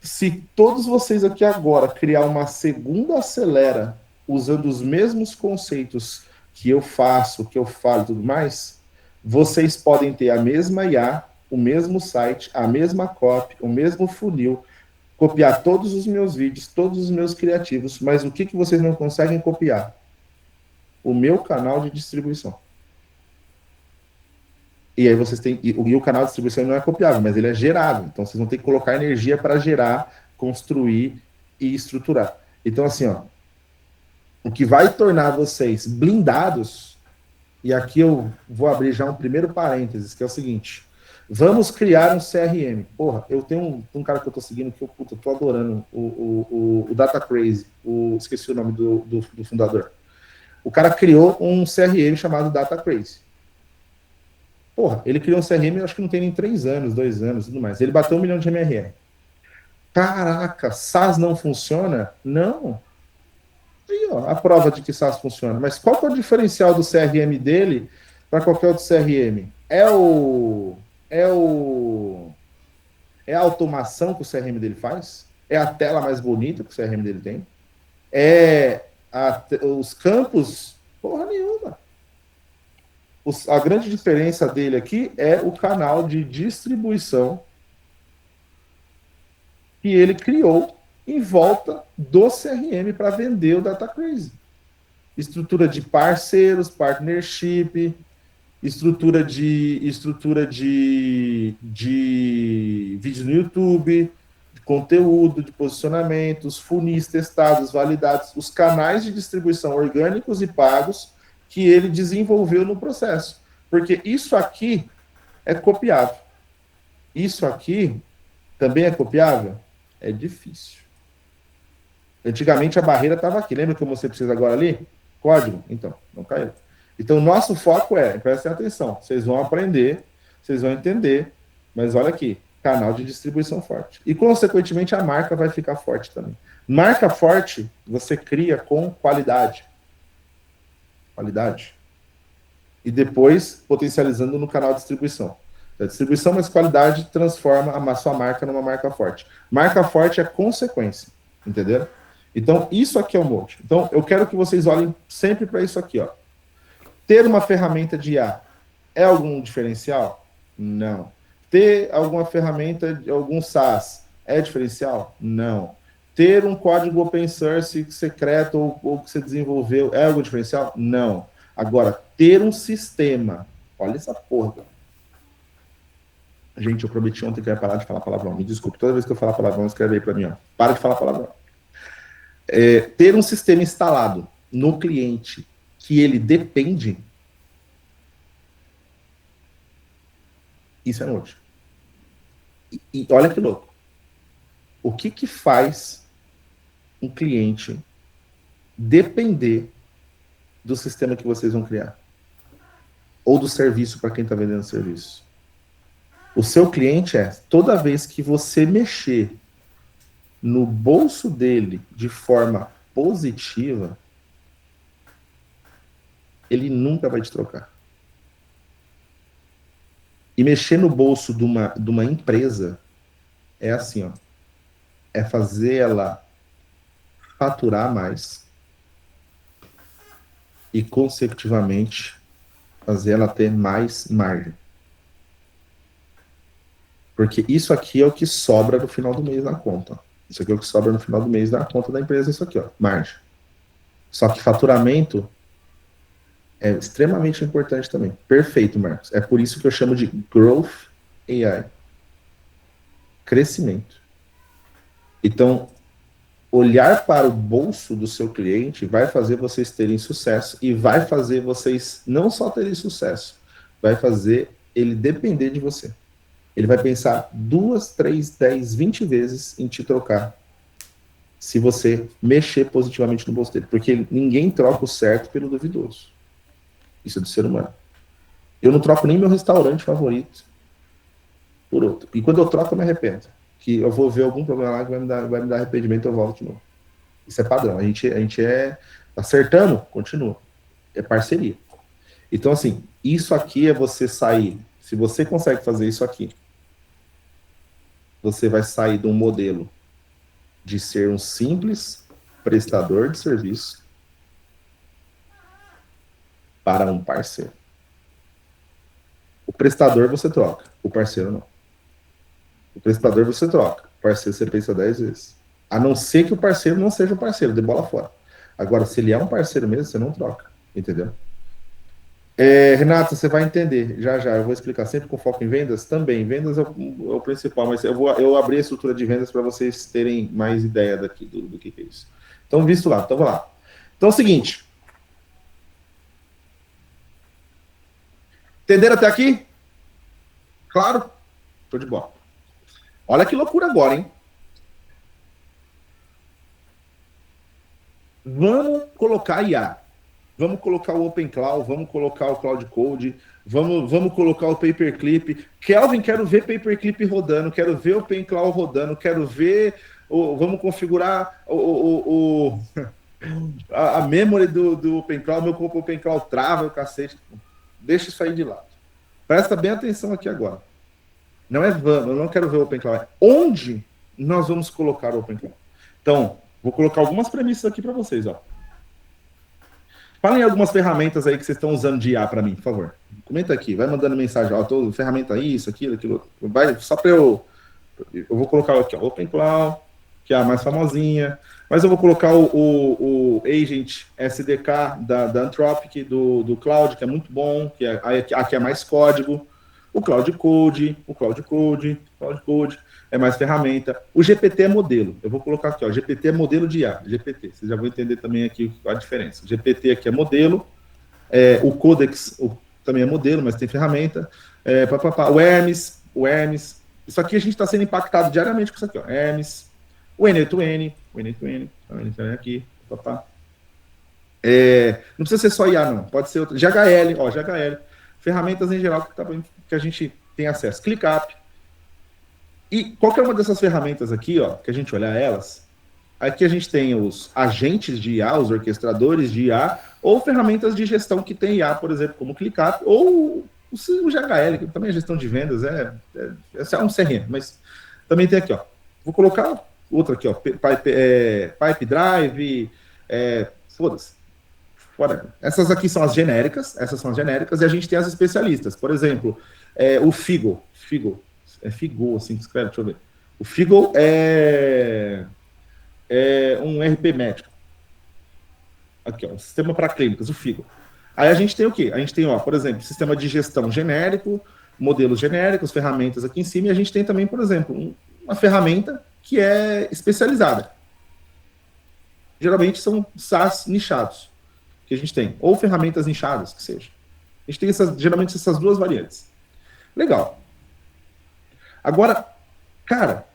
Se todos vocês aqui agora criar uma segunda acelera usando os mesmos conceitos que eu faço, que eu falo e tudo mais, vocês podem ter a mesma IA, o mesmo site, a mesma copy, o mesmo funil, copiar todos os meus vídeos, todos os meus criativos, mas o que vocês não conseguem copiar? O meu canal de distribuição. E aí vocês têm. E o canal de distribuição não é copiável, mas ele é gerável. Então vocês vão ter que colocar energia para gerar, construir e estruturar. Então, assim, o que vai tornar vocês blindados, e aqui eu vou abrir já um primeiro parênteses, que é o seguinte: vamos criar um CRM. Porra, eu tenho um cara que eu estou seguindo que eu tô adorando, o Data Crazy, esqueci o nome do fundador. O cara criou um CRM chamado Data Crazy. Porra, ele criou um CRM, eu acho que não tem nem 3 anos, 2 anos, tudo mais. Ele bateu 1 milhão de MRR. Caraca, SaaS não funciona? Não. Aí, ó, a prova de que SaaS funciona. Mas qual que é o diferencial do CRM dele para qualquer outro CRM? É a automação que o CRM dele faz? É a tela mais bonita que o CRM dele tem? Os campos? Porra nenhuma. A grande diferença dele aqui é o canal de distribuição que ele criou em volta do CRM para vender o Data Crazy. Estrutura de parceiros, partnership, estrutura de vídeo no YouTube, de conteúdo, de posicionamentos, funis testados, validados, os canais de distribuição orgânicos e pagos que ele desenvolveu no processo. Porque isso aqui é copiável. Isso aqui também é copiável? É difícil. Antigamente a barreira estava aqui. Lembra que você precisa agora ali? Código? Então, não caiu. Então, o nosso foco prestem atenção, vocês vão aprender, vocês vão entender, mas olha aqui, canal de distribuição forte. E, consequentemente, a marca vai ficar forte também. Marca forte, você cria com qualidade. Qualidade. E depois, potencializando no canal de distribuição. A distribuição mais qualidade transforma a sua marca numa marca forte. Marca forte é consequência, entendeu? Então, isso aqui é o molde. Então, eu quero que vocês olhem sempre para isso aqui, ó. Ter uma ferramenta de IA é algum diferencial? Não. Ter alguma ferramenta, algum SaaS, é diferencial? Não. Ter um código open source secreto ou que você desenvolveu é algum diferencial? Não. Agora, ter um sistema, olha essa porra. Gente, eu prometi ontem que eu ia parar de falar palavrão. Me desculpe, toda vez que eu falar palavrão, escreve aí para mim, ó. Para de falar palavrão. Ter um sistema instalado no cliente que ele depende, isso é noite. E olha que louco. O que faz um cliente depender do sistema que vocês vão criar? Ou do serviço para quem está vendendo serviço? O seu cliente toda vez que você mexer no bolso dele de forma positiva, ele nunca vai te trocar. E mexer no bolso de uma empresa é assim, ó. É fazer ela faturar mais e, consecutivamente, fazer ela ter mais margem. Porque isso aqui é o que sobra no final do mês na conta. Isso aqui é o que sobra no final do mês na conta da empresa, isso aqui, ó, margem. Só que faturamento é extremamente importante também. Perfeito, Marcos. É por isso que eu chamo de Growth AI. Crescimento. Então, olhar para o bolso do seu cliente vai fazer vocês terem sucesso e vai fazer vocês não só terem sucesso, vai fazer ele depender de você. Ele vai pensar 2, 3, 10, 20 vezes em te trocar se você mexer positivamente no bolso dele. Porque ninguém troca o certo pelo duvidoso. Isso é do ser humano. Eu não troco nem meu restaurante favorito por outro. E quando eu troco, eu me arrependo. Que eu vou ver algum problema lá que vai me dar arrependimento, eu volto de novo. Isso é padrão. A gente acertando, continua. É parceria. Então, assim, isso aqui é você sair. Se você consegue fazer isso aqui, você vai sair de um modelo de ser um simples prestador de serviço para um parceiro. O prestador você troca, o parceiro não. O prestador você troca, o parceiro você pensa 10 vezes. A não ser que o parceiro não seja um parceiro, de bola fora. Agora, se ele é um parceiro mesmo, você não troca, entendeu? Renata, você vai entender, já, eu vou explicar sempre com foco em vendas, também, vendas é o principal, mas eu abri a estrutura de vendas para vocês terem mais ideia daqui, do que é isso. Então, visto lá, então vamos lá. Então é o seguinte, entenderam até aqui? Claro? Tô de bola. Olha que loucura agora, hein? Vamos colocar IA. Vamos colocar o Open Cloud, vamos colocar o Cloud Code, vamos colocar o Paperclip. Kelvin, quero ver Paperclip rodando, quero ver o Open Cloud rodando, quero ver... vamos configurar A memory do OpenCloud, meu OpenCloud trava, o cacete. Deixa isso aí de lado. Presta bem atenção aqui agora. Não é vamos, eu não quero ver o OpenCloud. Onde nós vamos colocar o OpenCloud? Então, vou colocar algumas premissas aqui para vocês, ó. Falem algumas ferramentas aí que vocês estão usando de IA para mim, por favor. Comenta aqui, vai mandando mensagem, ó, tô ferramenta isso, aquilo. Vai, só para eu vou colocar aqui, ó, OpenCloud, que é a mais famosinha, mas eu vou colocar o Agent SDK da Anthropic, do Cloud, que é muito bom, que aqui é mais código, o Cloud Code é mais ferramenta. O GPT é modelo. Eu vou colocar aqui, ó, GPT é modelo de IA, GPT. Vocês já vão entender também aqui a diferença. O GPT aqui é modelo, o Codex também é modelo, mas tem ferramenta. O Hermes. Isso aqui a gente está sendo impactado diariamente com isso aqui, ó. Hermes, o N8N aqui, papá. Não precisa ser só IA, não. Pode ser outro. GHL. Ferramentas em geral que a gente tem acesso. ClickUp. E qualquer uma dessas ferramentas aqui, ó, que a gente olhar elas, aqui a gente tem os agentes de IA, os orquestradores de IA, ou ferramentas de gestão que tem IA, por exemplo, como o ClickUp, ou o GHL, que também é gestão de vendas, é um CRM, mas também tem aqui, ó. Vou colocar outra aqui, ó, Pipe Drive, foda-se. Essas aqui são as genéricas, e a gente tem as especialistas. Por exemplo, o Figo, é Figo, assim que escreve, deixa eu ver. O Figo é um RP médico. Aqui, ó, sistema para clínicas, o Figo. Aí a gente tem o quê? A gente tem, ó, por exemplo, sistema de gestão genérico, modelos genéricos, ferramentas aqui em cima, e a gente tem também, por exemplo, uma ferramenta que é especializada. Geralmente são SaaS nichados que a gente tem, ou ferramentas nichadas, que seja. A gente tem geralmente essas duas variantes. Legal. Agora, cara,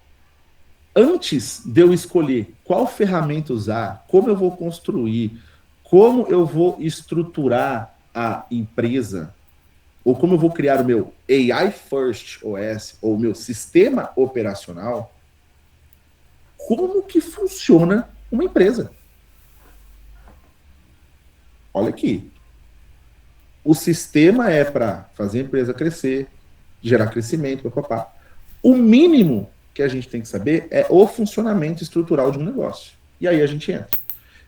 antes de eu escolher qual ferramenta usar, como eu vou construir, como eu vou estruturar a empresa, ou como eu vou criar o meu AI First OS, ou o meu sistema operacional, como que funciona uma empresa? Olha aqui. O sistema é para fazer a empresa crescer, gerar crescimento, papapá. O mínimo que a gente tem que saber é o funcionamento estrutural de um negócio. E aí a gente entra.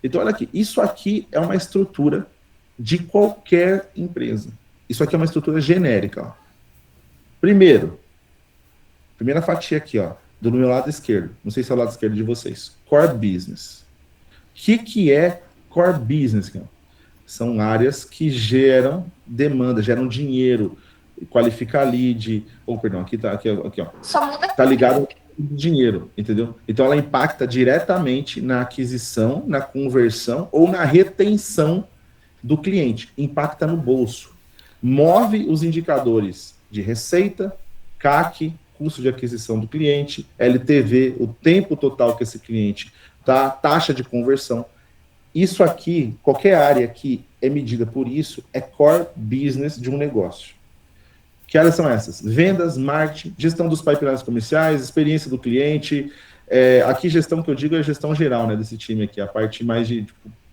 Então, olha aqui, isso aqui é uma estrutura de qualquer empresa. Isso aqui é uma estrutura genérica. Ó. Primeira fatia aqui, ó, do meu lado esquerdo. Não sei se é o lado esquerdo de vocês. Core Business. O que é Core Business? Cara? São áreas que geram demanda, geram dinheiro, qualifica lead, aqui, ó. Tá ligado ao dinheiro, entendeu? Então ela impacta diretamente na aquisição, na conversão ou na retenção do cliente. Impacta no bolso. Move os indicadores de receita, CAC, custo de aquisição do cliente, LTV, o tempo total que esse cliente tá, taxa de conversão. Isso aqui, qualquer área que é medida por isso, é core business de um negócio. Que áreas são essas? Vendas, marketing, gestão dos pipelines comerciais, experiência do cliente. Aqui, gestão que eu digo é gestão geral, né, desse time aqui, a parte mais de,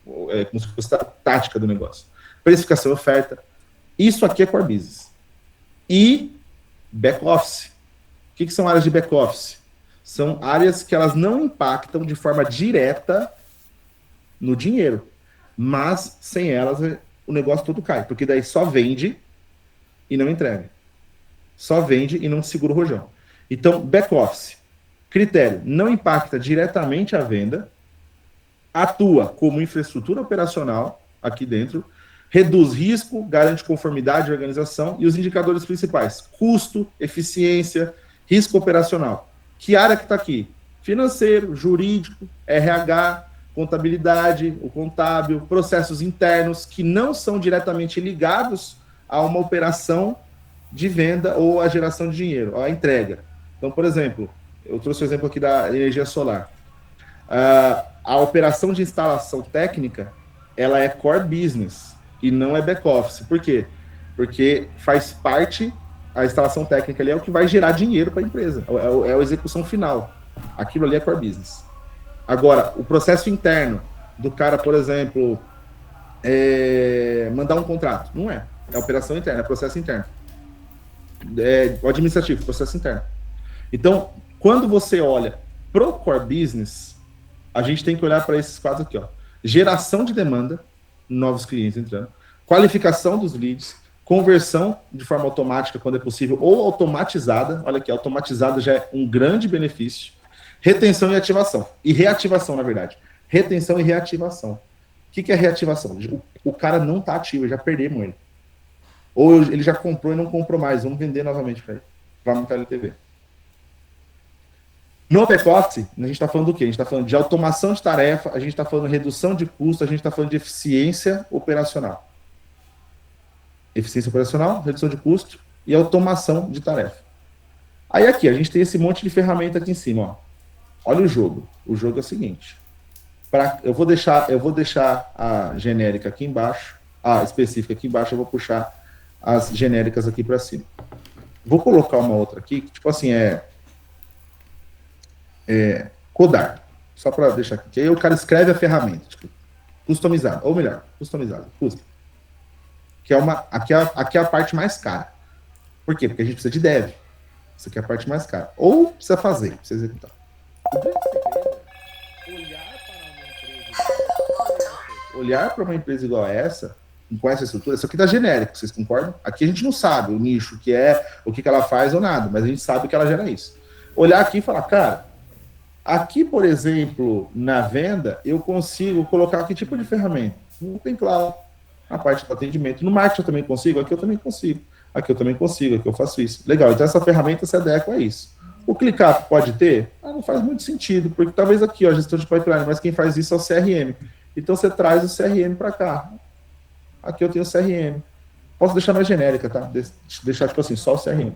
como se fosse a tática do negócio. Precificação e oferta. Isso aqui é core business. E back-office. O que são áreas de back-office? São áreas que elas não impactam de forma direta no dinheiro, mas sem elas o negócio todo cai, porque daí só vende e não entrega. Só vende e não segura o rojão. Então, back-office. Critério, não impacta diretamente a venda, atua como infraestrutura operacional aqui dentro, reduz risco, garante conformidade de organização e os indicadores principais, custo, eficiência, risco operacional. Que área que está aqui? Financeiro, jurídico, RH, contabilidade, o contábil, processos internos que não são diretamente ligados a uma operação de venda ou a geração de dinheiro, a entrega. Então, por exemplo, eu trouxe o exemplo aqui da energia solar. A operação de instalação técnica, ela é core business e não é back-office. Por quê? Porque faz parte, a instalação técnica ali é o que vai gerar dinheiro para a empresa, é a execução final. Aquilo ali é core business. Agora, o processo interno, do cara, por exemplo, mandar um contrato. Não é. É operação interna, é processo interno. O administrativo, processo interno. Então, quando você olha pro core business, a gente tem que olhar para esses quatro aqui, ó. Geração de demanda, novos clientes entrando, qualificação dos leads, conversão de forma automática, quando é possível, ou automatizada. Olha aqui, automatizada já é um grande benefício. Retenção e ativação. E reativação, na verdade. Retenção e reativação. O que é reativação? O cara não está ativo, já perdemos ele. Ou ele já comprou e não comprou mais. Vamos vender novamente para ele. Para aumentar a LTV. No back-office, a gente está falando do quê? A gente está falando de automação de tarefa, a gente está falando de redução de custo, a gente está falando de eficiência operacional. Eficiência operacional, redução de custo e automação de tarefa. Aí aqui, a gente tem esse monte de ferramenta aqui em cima, ó. Olha o jogo. O jogo é o seguinte. Eu vou deixar a genérica aqui embaixo, a específica aqui embaixo, eu vou puxar as genéricas aqui para cima. Vou colocar uma outra aqui, que tipo assim, codar. Só para deixar aqui. Que aí o cara escreve a ferramenta, tipo, customizado, ou melhor, customizado, custom. Que é aqui é a parte mais cara. Por quê? Porque a gente precisa de dev. Isso aqui é a parte mais cara. Ou precisa fazer, precisa executar. O grande segredo é olhar para uma empresa igual a essa, com essa estrutura. Isso aqui tá genérico, vocês concordam? Aqui a gente não sabe o nicho que é, o que ela faz ou nada, mas a gente sabe que ela gera isso. Olhar aqui e falar, cara, aqui, por exemplo, na venda, eu consigo colocar que tipo de ferramenta? Não tem claro. A parte do atendimento. No marketing eu também consigo, aqui eu também consigo. Aqui eu também consigo, aqui eu faço isso. Legal, então essa ferramenta se adequa a isso. O ClickUp pode ter? Não faz muito sentido, porque talvez aqui, ó, gestão de pipeline, mas quem faz isso é o CRM. Então você traz o CRM para cá. Aqui eu tenho o CRM. Posso deixar mais genérica, tá? Deixar, tipo assim, só o CRM.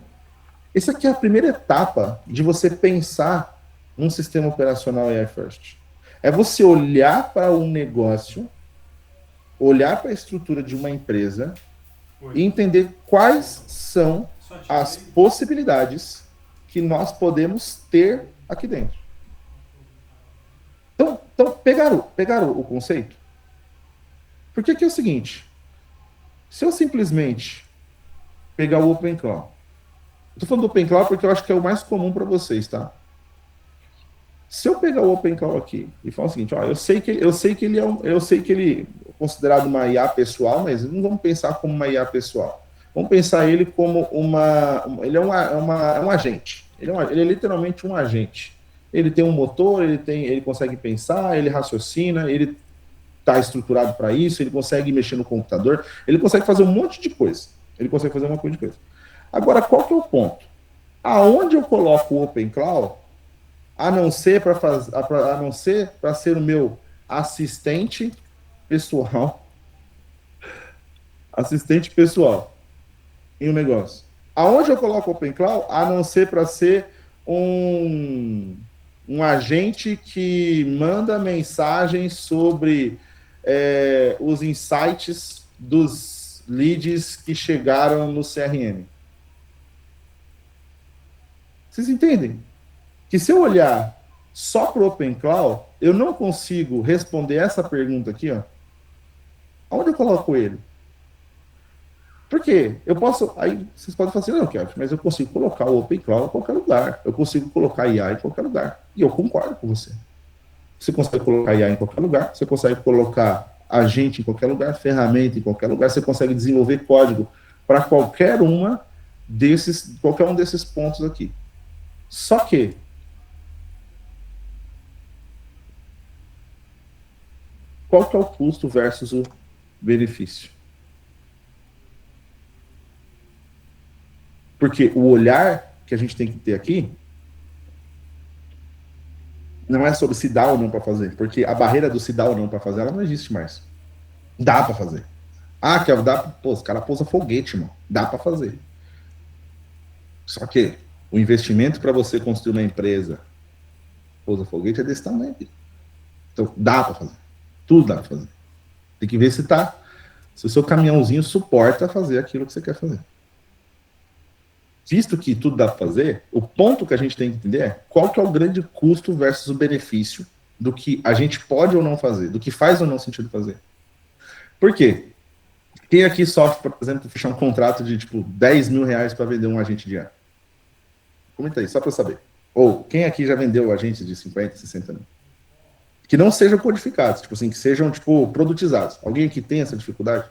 Essa aqui é a primeira etapa de você pensar num sistema operacional AI First. É você olhar para um negócio, olhar para a estrutura de uma empresa e entender quais são as possibilidades que nós podemos ter aqui dentro. Então pegaram o conceito? Porque aqui é o seguinte, se eu simplesmente pegar o Open Cloud, eu tô falando do Open Cloud porque eu acho que é o mais comum para vocês, tá? Se eu pegar o Open Cloud aqui e falar o seguinte, ó, eu sei que ele é considerado uma IA pessoal, mas não vamos pensar como uma IA pessoal. Vamos pensar ele como ele é um agente. Ele é literalmente um agente. Ele tem um motor, ele consegue pensar, ele raciocina, ele está estruturado para isso, ele consegue mexer no computador, ele consegue fazer um monte de coisa. Agora, qual que é o ponto? Aonde eu coloco o Open Cloud, a não ser para ser o meu assistente pessoal em um negócio. Aonde eu coloco o Open Cloud, a não ser para ser um agente que manda mensagens sobre os insights dos leads que chegaram no CRM. Vocês entendem? Que se eu olhar só para o Open Cloud, eu não consigo responder essa pergunta aqui, ó. Onde eu coloco ele? Por quê? Eu posso... Aí vocês podem falar assim, não, Kelvin, mas eu consigo colocar o Open Cloud em qualquer lugar. Eu consigo colocar IA em qualquer lugar. E eu concordo com você. Você consegue colocar IA em qualquer lugar, você consegue colocar agente em qualquer lugar, ferramenta em qualquer lugar, você consegue desenvolver código para qualquer um desses pontos aqui. Só que qual que é o custo versus o benefício? Porque o olhar que a gente tem que ter aqui não é sobre se dá ou não para fazer, porque a barreira do se dá ou não para fazer, ela não existe mais. Dá para fazer. Que dá, pô, os caras pousam foguete, mano. Dá para fazer. Só que o investimento para você construir uma empresa pousa foguete é desse tamanho aqui. Então, dá para fazer. Tudo dá para fazer. Tem que ver se o seu caminhãozinho suporta fazer aquilo que você quer fazer. Visto que tudo dá para fazer, o ponto que a gente tem que entender é qual que é o grande custo versus o benefício do que a gente pode ou não fazer, do que faz ou não sentido fazer. Por quê? Quem aqui sofre, por exemplo, fechar um contrato de tipo 10 mil reais para vender um agente de ano? Comenta aí, só para eu saber. Ou quem aqui já vendeu agentes de 50, 60 mil? Que não sejam codificados, tipo assim, que sejam tipo produtizados. Alguém aqui tem essa dificuldade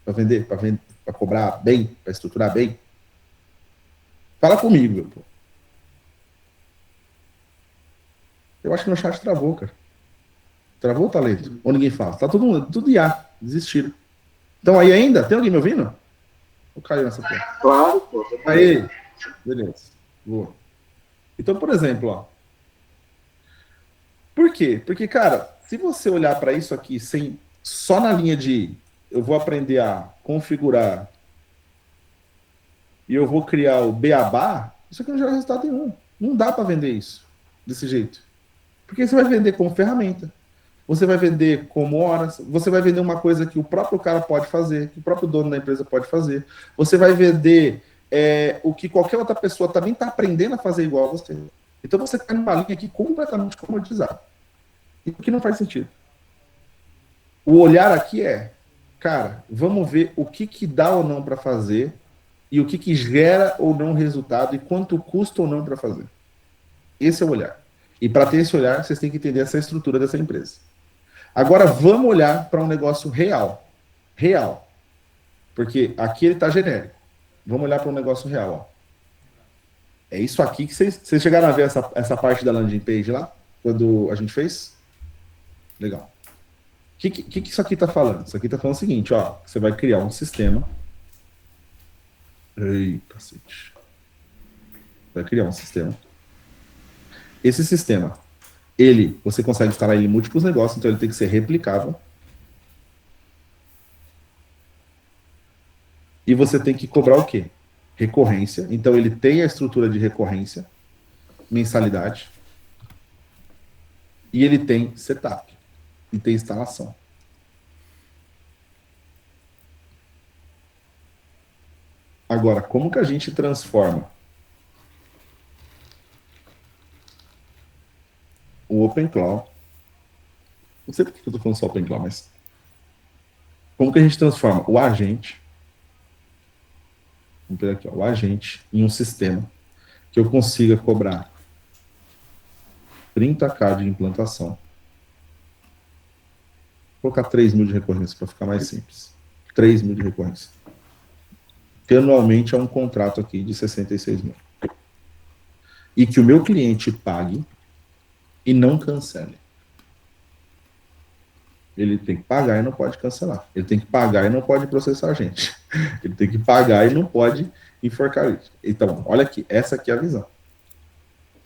para vender, para cobrar bem, para estruturar bem? Fala comigo, meu pô. Eu acho que meu chat travou, cara. Travou o talento. Ou ninguém fala. Tá tudo IA. Desistiram. Então aí ainda? Tem alguém me ouvindo? Ou caiu nessa porra? Claro, pô. Aí. Beleza. Boa. Então, por exemplo, ó. Por quê? Porque, cara, se você olhar para isso aqui sem só na linha de eu vou aprender a configurar e eu vou criar o beabá, isso aqui não gera resultado nenhum. Não dá para vender isso desse jeito. Porque você vai vender como ferramenta. Você vai vender como horas, você vai vender uma coisa que o próprio cara pode fazer, que o próprio dono da empresa pode fazer. Você vai vender o que qualquer outra pessoa também está aprendendo a fazer igual a você. Então você está numa linha aqui completamente comoditizada. E o que não faz sentido. O olhar aqui é, cara, vamos ver o que dá ou não para fazer e o que gera ou não resultado e quanto custa ou não para fazer. Esse é o olhar. E para ter esse olhar, vocês têm que entender essa estrutura dessa empresa. Agora vamos olhar para um negócio real. Real. Porque aqui ele está genérico. Vamos olhar para um negócio real. Ó. É isso aqui que vocês chegaram a ver essa parte da landing page lá? Quando a gente fez? Legal. O que isso aqui está falando? Isso aqui está falando o seguinte, ó. Você vai criar um sistema. Ei, cacete. Vai criar um sistema. Esse sistema, você consegue instalar ele em múltiplos negócios, então ele tem que ser replicável. E você tem que cobrar o quê? Recorrência. Então ele tem a estrutura de recorrência, mensalidade. E ele tem setup. E tem instalação. Agora, como que a gente transforma o OpenClaw? Não sei por que eu estou falando só OpenClaw, mas como que a gente transforma o agente, vamos pegar aqui, ó, o agente em um sistema que eu consiga cobrar 30k de implantação. Vou colocar 3 mil de recorrência para ficar mais simples. 3 mil de recorrência. Que anualmente é um contrato aqui de 66 mil. E que o meu cliente pague e não cancele. Ele tem que pagar e não pode cancelar. Ele tem que pagar e não pode processar a gente. Ele tem que pagar e não pode enforcar isso. Então, olha aqui, essa aqui é a visão.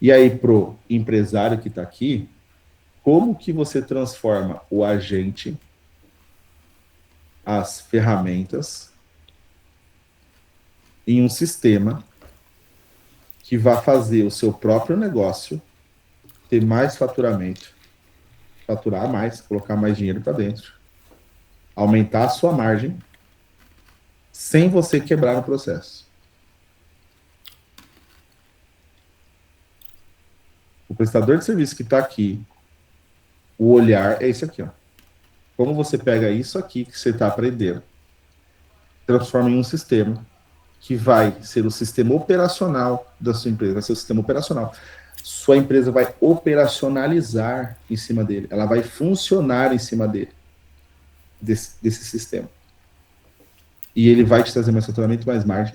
E aí, pro empresário que está aqui, como que você transforma o agente, as ferramentas, em um sistema que vai fazer o seu próprio negócio ter mais faturamento, faturar mais, colocar mais dinheiro para dentro, aumentar a sua margem, sem você quebrar o processo. O prestador de serviço que está aqui, o olhar é esse aqui, ó. Como você pega isso aqui que você está aprendendo, transforma em um sistema que vai ser o sistema operacional da sua empresa, vai ser o sistema operacional. Sua empresa vai operacionalizar em cima dele, ela vai funcionar em cima dele, desse sistema. E ele vai te trazer mais faturamento, mais margem,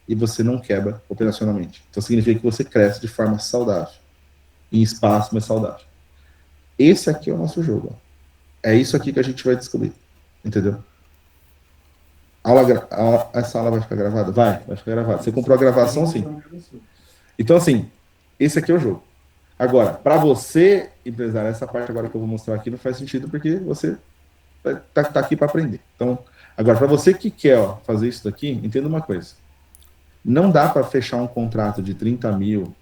e você não quebra operacionalmente. Então significa que você cresce de forma saudável, em espaço mais saudável. Esse aqui é o nosso jogo. Ó. É isso aqui que a gente vai descobrir. Entendeu? Essa aula vai ficar gravada? Vai ficar gravada. Você comprou a gravação, sim. Então, assim, esse aqui é o jogo. Agora, para você, empresário, essa parte agora que eu vou mostrar aqui não faz sentido porque você tá aqui para aprender. Então, agora, para você que quer fazer isso daqui, entenda uma coisa. Não dá para fechar um contrato de 30 mil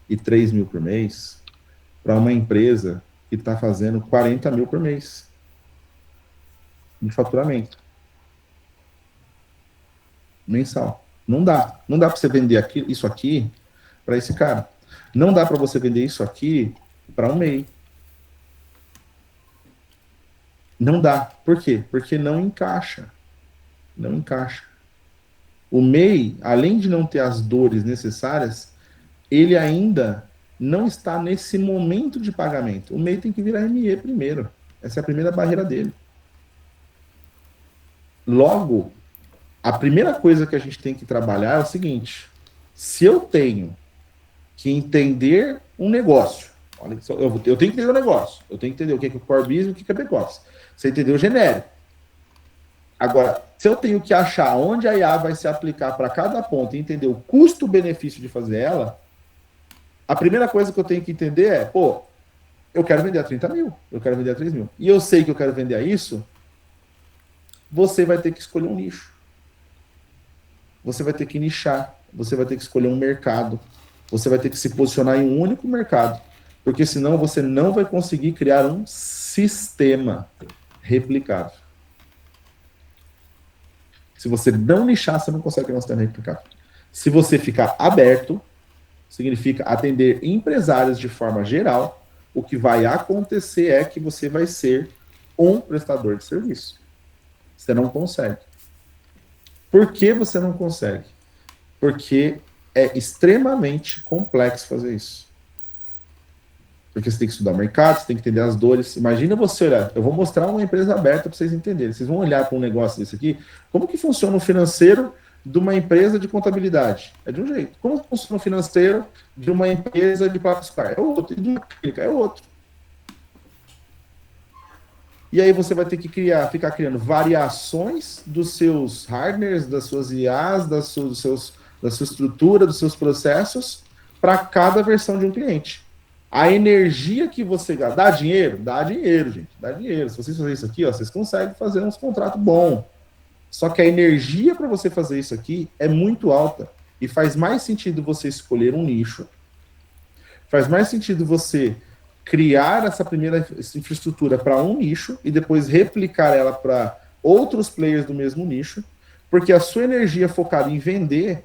e 3 mil por mês para uma empresa que está fazendo 40 mil por mês de faturamento mensal. Não dá. Não dá para você vender isso aqui para esse cara. Não dá para você vender isso aqui para um MEI. Não dá. Por quê? Porque não encaixa. Não encaixa. O MEI, além de não ter as dores necessárias, ele ainda não está nesse momento de pagamento. O MEI tem que virar ME primeiro. Essa é a primeira barreira dele. Logo, a primeira coisa que a gente tem que trabalhar é o seguinte: se eu tenho que entender um negócio, olha, eu tenho que entender o negócio, eu tenho que entender o que é o core business e o que é back-office. Você entendeu o genérico. Agora, se eu tenho que achar onde a IA vai se aplicar para cada ponto e entender o custo-benefício de fazer ela, a primeira coisa que eu tenho que entender é, pô, eu quero vender a 30 mil, eu quero vender a 3 mil. E eu sei que eu quero vender a isso, você vai ter que escolher um nicho. Você vai ter que nichar, você vai ter que escolher um mercado, você vai ter que se posicionar em um único mercado, porque senão você não vai conseguir criar um sistema replicável. Se você não nichar, você não consegue criar um sistema replicável. Se você ficar aberto, significa atender empresários de forma geral, o que vai acontecer é que você vai ser um prestador de serviço. Você não consegue. Por que você não consegue? Porque é extremamente complexo fazer isso. Porque você tem que estudar o mercado, você tem que entender as dores. Imagina você olhar, eu vou mostrar uma empresa aberta para vocês entenderem. Vocês vão olhar para um negócio desse aqui, como que funciona o financeiro de uma empresa de contabilidade? É de um jeito. Como funciona o financeiro de uma empresa de plástico? É outro. E de uma clínica? É outro. E aí você vai ter que ficar criando variações dos seus hardwares, das suas IAs, da sua estrutura, dos seus processos, para cada versão de um cliente. A energia que você gasta, dá dinheiro? Dá dinheiro, gente. Dá dinheiro. Se vocês fizerem isso aqui, ó, vocês conseguem fazer uns contratos bons. Só que a energia para você fazer isso aqui é muito alta. E faz mais sentido você escolher um nicho. Faz mais sentido você criar essa primeira infraestrutura para um nicho e depois replicar ela para outros players do mesmo nicho, porque a sua energia focada em vender,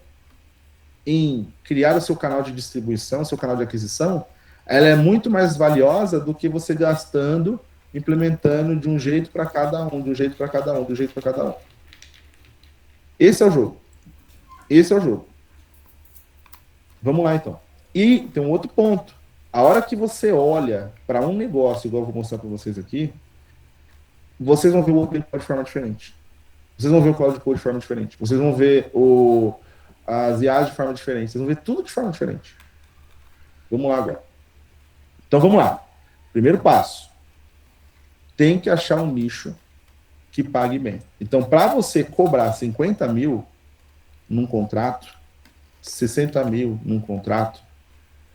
em criar o seu canal de distribuição, seu canal de aquisição, ela é muito mais valiosa do que você gastando, implementando de um jeito para cada um, de um jeito para cada um, de um jeito para cada um. Esse é o jogo. Esse é o jogo. Vamos lá, então. E tem um outro ponto. A hora que você olha para um negócio, igual eu vou mostrar para vocês aqui, vocês vão ver o Open Code de forma diferente. Vocês vão ver o Cloud Code de forma diferente. Vocês vão ver as IAs de forma diferente. Vocês vão ver tudo de forma diferente. Vamos lá agora. Então vamos lá. Primeiro passo. Tem que achar um nicho que pague bem. Então, para você cobrar 50 mil num contrato, 60 mil num contrato,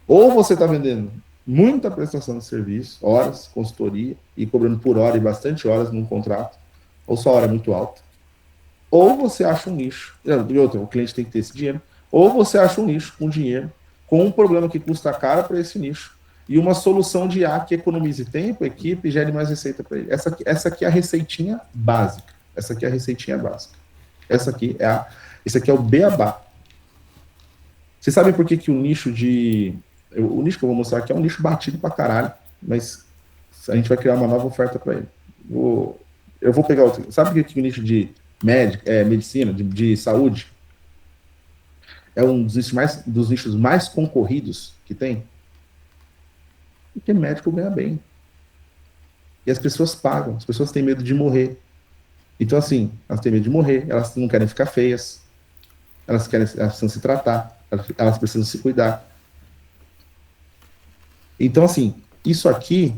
ou você está vendendo muita prestação de serviço, horas, consultoria, e cobrando por hora e bastante horas num contrato, ou sua hora é muito alta, ou você acha um nicho, e outro, o cliente tem que ter esse dinheiro, ou você acha um nicho com dinheiro, com um problema que custa caro para esse nicho, e uma solução de IA que economize tempo, equipe e gere mais receita para ele. Essa aqui é a receitinha básica. Essa aqui é a receitinha básica. Esse aqui é o beabá. Vocês sabem por que o nicho de... O nicho que eu vou mostrar aqui é um nicho batido pra caralho, mas a gente vai criar uma nova oferta para ele. Eu vou pegar outro. Sabe por que o nicho de medicina, de saúde, é um dos nichos mais concorridos que tem? Porque médico ganha bem. E as pessoas pagam, as pessoas têm medo de morrer. Então, assim, elas têm medo de morrer, elas não querem ficar feias, elas precisam se tratar, elas precisam se cuidar. Então, assim, isso aqui,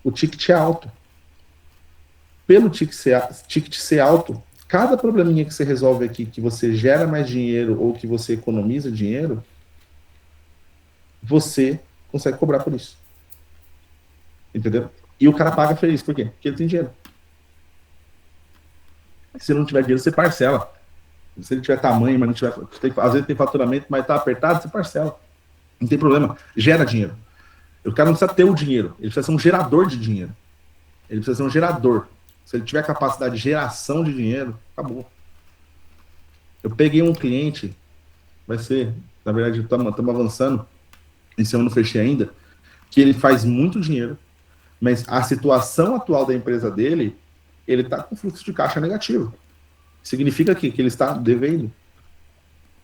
o ticket é alto. Pelo ticket ser alto, cada probleminha que você resolve aqui, que você gera mais dinheiro ou que você economiza dinheiro, você consegue cobrar por isso. Entendeu? E o cara paga feliz. Por quê? Porque ele tem dinheiro. Se não tiver dinheiro, você parcela. Se ele tiver tamanho, mas não tiver... às vezes tem faturamento, mas tá apertado, você parcela. Não tem problema. Gera dinheiro. O cara não precisa ter o dinheiro. Ele precisa ser um gerador de dinheiro. Ele precisa ser um gerador. Se ele tiver capacidade de geração de dinheiro, acabou. Eu peguei um cliente, vai ser... Na verdade, estamos avançando. Esse ano não fechei ainda. Que ele faz muito dinheiro. Mas a situação atual da empresa dele, ele está com fluxo de caixa negativo. Significa que ele está devendo.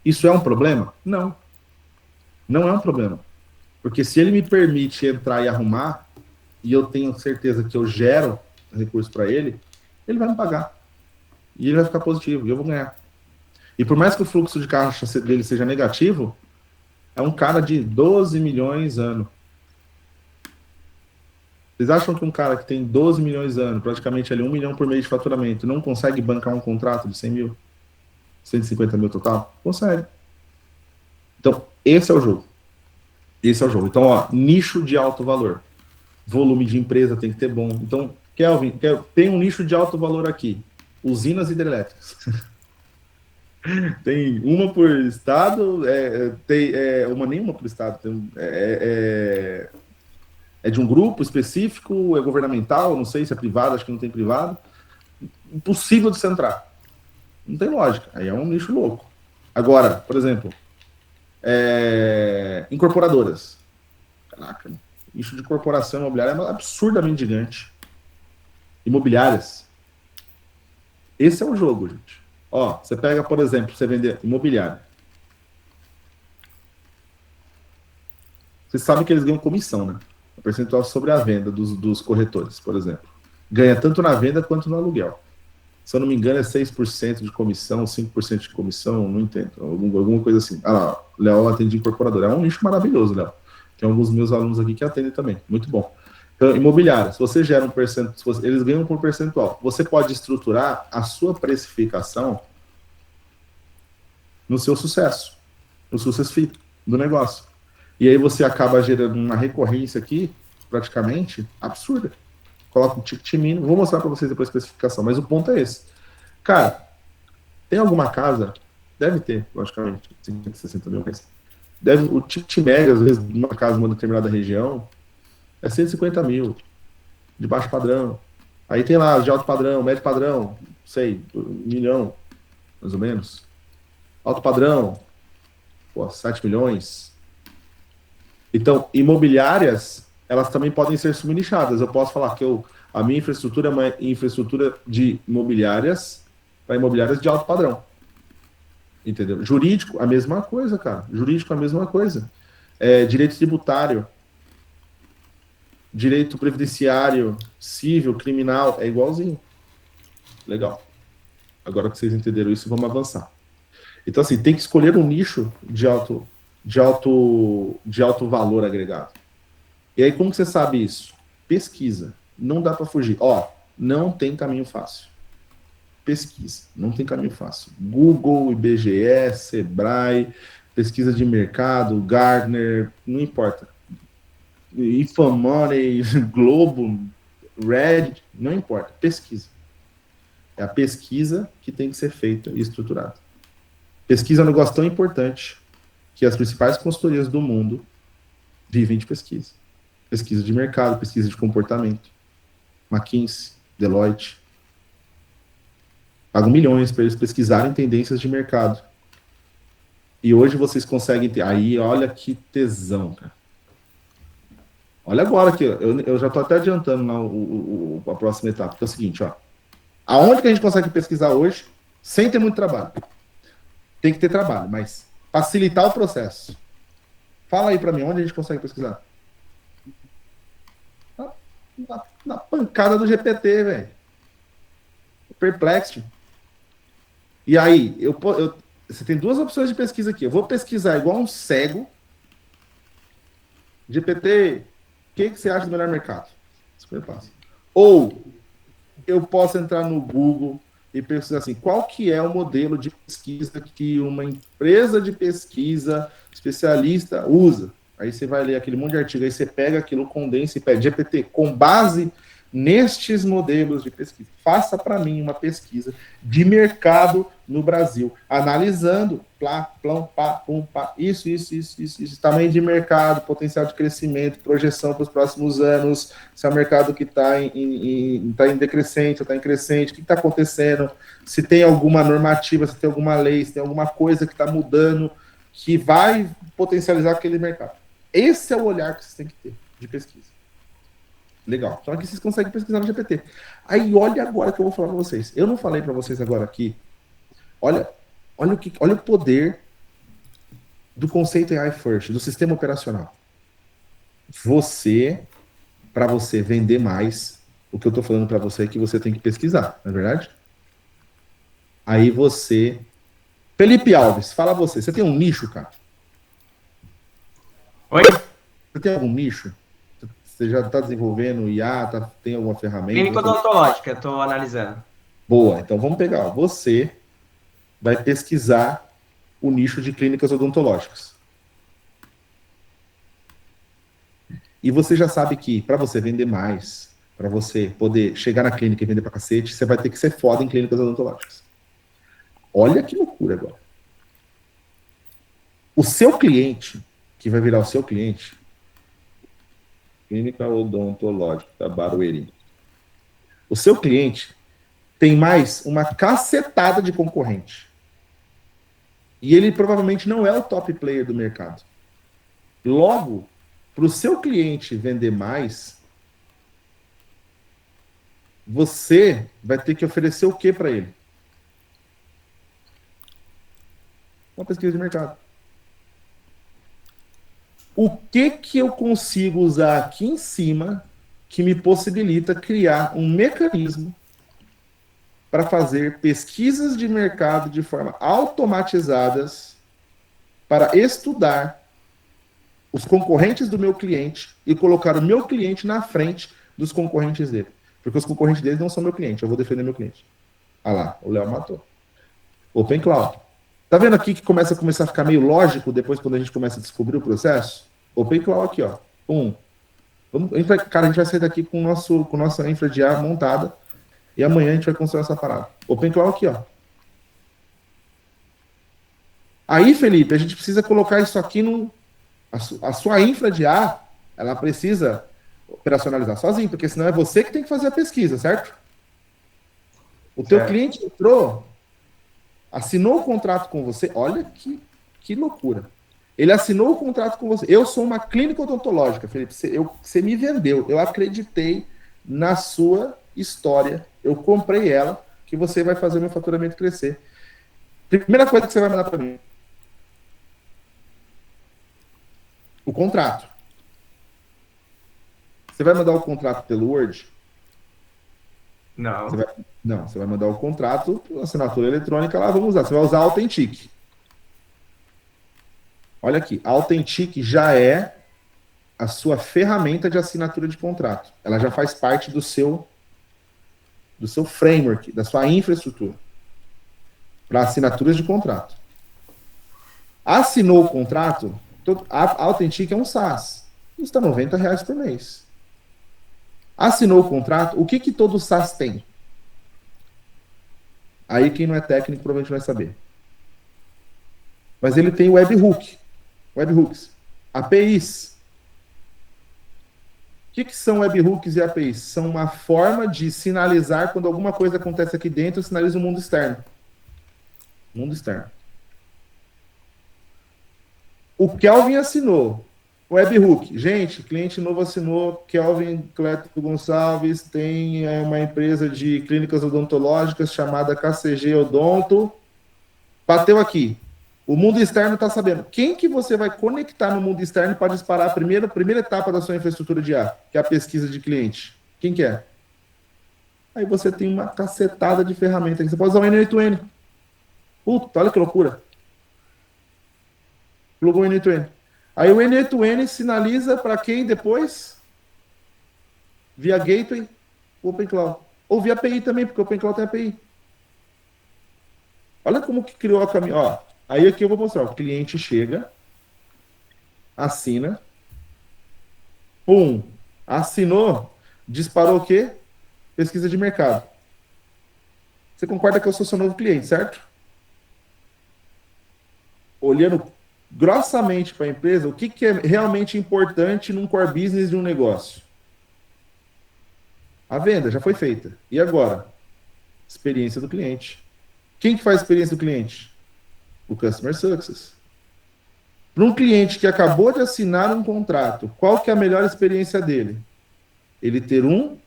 Isso é um problema? Não. Não é um problema. Porque se ele me permite entrar e arrumar, e eu tenho certeza que eu gero recurso para ele, ele vai me pagar. E ele vai ficar positivo, e eu vou ganhar. E por mais que o fluxo de caixa dele seja negativo, é um cara de 12 milhões ano. Vocês acham que um cara que tem 12 milhões ano, praticamente ali 1 milhão por mês de faturamento, não consegue bancar um contrato de 100 mil? 150 mil total? Consegue. Então, esse é o jogo. Esse é o jogo. Então, ó, nicho de alto valor. Volume de empresa tem que ter bom. Então, Kelvin, tem um nicho de alto valor aqui. Usinas hidrelétricas. Tem uma por estado, nenhuma por estado. É de um grupo específico, é governamental, não sei se é privado, acho que não tem privado. Impossível de você entrar. Não tem lógica. Aí é um nicho louco. Agora, por exemplo, incorporadoras. Caraca, nicho de corporação imobiliária é absurdamente gigante. Imobiliárias. Esse é o jogo, gente. Ó, você pega, por exemplo, você vender imobiliário. Você sabe que eles ganham comissão, né? O percentual sobre a venda dos corretores, por exemplo. Ganha tanto na venda quanto no aluguel. Se eu não me engano, é 6% de comissão, 5% de comissão, não entendo. Alguma coisa assim. Ah lá, Léo atende incorporador. É um nicho maravilhoso, Léo. Tem alguns meus alunos aqui que atendem também. Muito bom. Então, imobiliário, se você gera um percentual, eles ganham por percentual. Você pode estruturar a sua precificação no seu sucesso, no sucesso fee do negócio. E aí você acaba gerando uma recorrência aqui, praticamente, absurda. Coloca um ticket mínimo, vou mostrar para vocês depois a especificação, mas o ponto é esse. Cara, tem alguma casa, deve ter, logicamente, 50, 60 mil reais. O ticket médio, às vezes, numa casa numa determinada região, é 150 mil, de baixo padrão. Aí tem lá, de alto padrão, médio padrão, sei, 1 milhão, mais ou menos. Alto padrão, 7 milhões. Então, imobiliárias, elas também podem ser subnichadas. Eu posso falar que a minha infraestrutura é uma infraestrutura de imobiliárias para imobiliárias de alto padrão. Entendeu? Jurídico, a mesma coisa, cara. Jurídico, a mesma coisa. Direito tributário, direito previdenciário, civil, criminal, é igualzinho. Legal. Agora que vocês entenderam isso, vamos avançar. Então, assim, tem que escolher um nicho de alto valor agregado. E aí, como que você sabe isso? Pesquisa. Não dá para fugir. Ó, não tem caminho fácil. Pesquisa. Não tem caminho fácil. Google, IBGE, Sebrae, pesquisa de mercado, Gartner, não importa. Infomoney, Globo, Reddit, não importa. Pesquisa. É a pesquisa que tem que ser feita e estruturada. Pesquisa é um negócio tão importante que as principais consultorias do mundo vivem de pesquisa. Pesquisa de mercado, pesquisa de comportamento. McKinsey, Deloitte. Pagam milhões para eles pesquisarem tendências de mercado. E hoje vocês conseguem ter... Aí, olha que tesão, cara. Olha agora aqui, eu já estou até adiantando a próxima etapa, que é o seguinte, ó. Aonde que a gente consegue pesquisar hoje sem ter muito trabalho? Tem que ter trabalho, mas facilitar o processo. Fala aí para mim, onde a gente consegue pesquisar? Na pancada do GPT, velho. Perplexity. E aí, você tem duas opções de pesquisa aqui. Eu vou pesquisar igual um cego. GPT, o que você acha do melhor mercado? Super fácil. Ou eu posso entrar no Google e pesquisar assim, qual que é o modelo de pesquisa que uma empresa de pesquisa especialista usa? Aí você vai ler aquele monte de artigo, aí você pega aquilo, condensa e pede GPT, com base nestes modelos de pesquisa. Faça para mim uma pesquisa de mercado no Brasil, analisando isso, tamanho de mercado, potencial de crescimento, projeção para os próximos anos, se é um mercado que está em decrescente ou está em crescente, o que está acontecendo, se tem alguma normativa, se tem alguma lei, se tem alguma coisa que está mudando, que vai potencializar aquele mercado. Esse é o olhar que vocês têm que ter de pesquisa. Legal. Então aqui vocês conseguem pesquisar no GPT. Aí olha agora que eu vou falar para vocês. Eu não falei para vocês agora aqui. Olha o poder do conceito AI First, do sistema operacional. Para você vender mais, o que eu estou falando para você é que você tem que pesquisar, não é verdade? Aí você... Felipe Alves, fala você tem um nicho, cara? Oi? Você tem algum nicho? Você já está desenvolvendo IA, tem alguma ferramenta? Clínica odontológica, estou analisando. Boa, então vamos pegar. Você vai pesquisar o nicho de clínicas odontológicas. E você já sabe que para você vender mais, para você poder chegar na clínica e vender pra cacete, você vai ter que ser foda em clínicas odontológicas. Olha que loucura agora. O seu cliente, que vai virar o seu cliente, clínica odontológica, Barueri. O seu cliente tem mais uma cacetada de concorrente. E ele provavelmente não é o top player do mercado. Logo, para o seu cliente vender mais, você vai ter que oferecer o que para ele? Uma pesquisa de mercado. O que eu consigo usar aqui em cima que me possibilita criar um mecanismo para fazer pesquisas de mercado de forma automatizadas para estudar os concorrentes do meu cliente e colocar o meu cliente na frente dos concorrentes dele. Porque os concorrentes dele não são meu cliente, eu vou defender meu cliente. Ah lá, o Léo matou. Open Cloud. Tá vendo aqui que começa a ficar meio lógico depois quando a gente começa a descobrir o processo? Open Cloud aqui, ó. A gente vai sair daqui com nossa infra de ar montada e amanhã a gente vai construir essa parada. Open Cloud aqui, ó. Aí, Felipe, a gente precisa colocar isso aqui a sua infra de ar, ela precisa operacionalizar sozinho, porque senão é você que tem que fazer a pesquisa, certo? O teu cliente entrou, assinou o contrato com você, olha que loucura. Ele assinou o contrato com você. Eu sou uma clínica odontológica, Felipe, você me vendeu, eu acreditei na sua história, eu comprei ela, que você vai fazer o meu faturamento crescer. Primeira coisa que você vai mandar para mim, o contrato. Você vai mandar o contrato pelo Word? Não. Você vai mandar o contrato, assinatura eletrônica lá, vamos usar. Você vai usar a Authentic. Olha aqui, a Authentic já é a sua ferramenta de assinatura de contrato. Ela já faz parte do seu framework, da sua infraestrutura para assinaturas de contrato. Assinou o contrato, a Authentic é um SaaS. Custa R$90 por mês. Assinou o contrato, o que todo SaaS tem? Aí quem não é técnico provavelmente vai saber. Mas ele tem webhooks, APIs. O que são webhooks e APIs? São uma forma de sinalizar quando alguma coisa acontece aqui dentro, sinaliza o mundo externo. Mundo externo. O Kelvin assinou. Webhook. Gente, cliente novo assinou. Kelvin Cleto Gonçalves tem uma empresa de clínicas odontológicas chamada KCG Odonto. Bateu aqui. O mundo externo está sabendo. Quem que você vai conectar no mundo externo para disparar a primeira etapa da sua infraestrutura de ar, que é a pesquisa de cliente? Quem que é? Aí você tem uma cacetada de ferramentas. Você pode usar o N8N. Puta, olha que loucura. Plugou o N8N. Aí o N8N sinaliza para quem depois? Via Gateway, Open Cloud. Ou via API também, porque o Open Cloud tem API. Olha como que criou a caminho. Ó, aí aqui eu vou mostrar. O cliente chega, assina, assinou, disparou o quê? Pesquisa de mercado. Você concorda que eu sou seu novo cliente, certo? Olhando grossamente para a empresa, o que é realmente importante num core business de um negócio? A venda já foi feita. E agora? Experiência do cliente. Quem que faz a experiência do cliente? O Customer Success. Para um cliente que acabou de assinar um contrato, qual que é a melhor experiência dele? ele ter um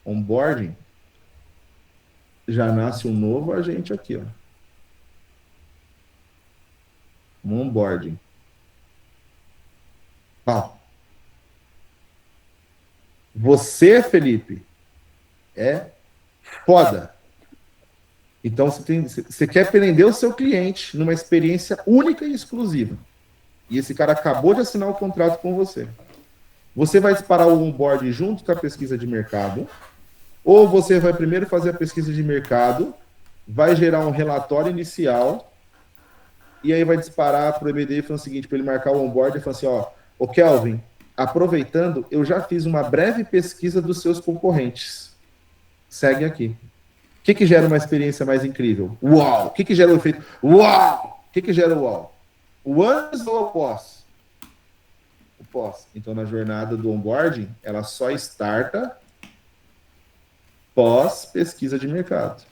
onboarding, já nasce um novo agente aqui, ó. Um onboarding. Ó. Você, Felipe, é foda. Então você quer prender o seu cliente numa experiência única e exclusiva. E esse cara acabou de assinar o contrato com você. Você vai disparar o onboard junto com a pesquisa de mercado, ou você vai primeiro fazer a pesquisa de mercado, vai gerar um relatório inicial, e aí vai disparar para o EBD falando o seguinte, para ele marcar o onboard e falar assim, ó, ô Kelvin, aproveitando, eu já fiz uma breve pesquisa dos seus concorrentes. Segue aqui. O que gera uma experiência mais incrível? Uau! O que gera o efeito? Uau! O que gera o uau? O antes ou o pós? O pós. Então, na jornada do onboarding, ela só starta pós pesquisa de mercado.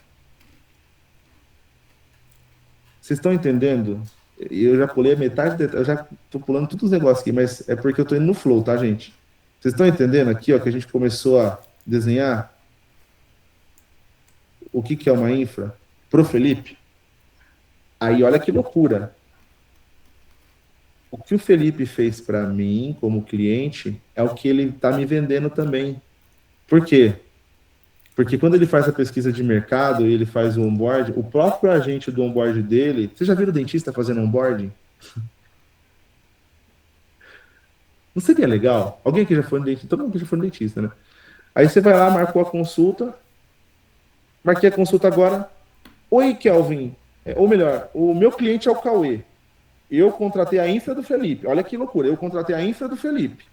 Vocês estão entendendo? Eu já pulei a metade, eu já estou pulando todos os negócios aqui, mas é porque eu estou indo no flow, tá, gente? Vocês estão entendendo aqui, ó, que a gente começou a desenhar o que é uma infra pro Felipe? Aí olha que loucura. O que o Felipe fez para mim, como cliente, é o que ele está me vendendo também. Por quê? Porque quando ele faz a pesquisa de mercado e ele faz o onboard, o próprio agente do onboard dele... Você já viu o dentista fazendo onboarding? Não seria legal? Alguém que já foi no dentista? Todo mundo que já foi no dentista, né? Aí você vai lá, marcou a consulta. Marquei a consulta agora. Oi, Kelvin. Ou melhor, o meu cliente é o Cauê. Eu contratei a infra do Felipe. Olha que loucura. Eu contratei a infra do Felipe.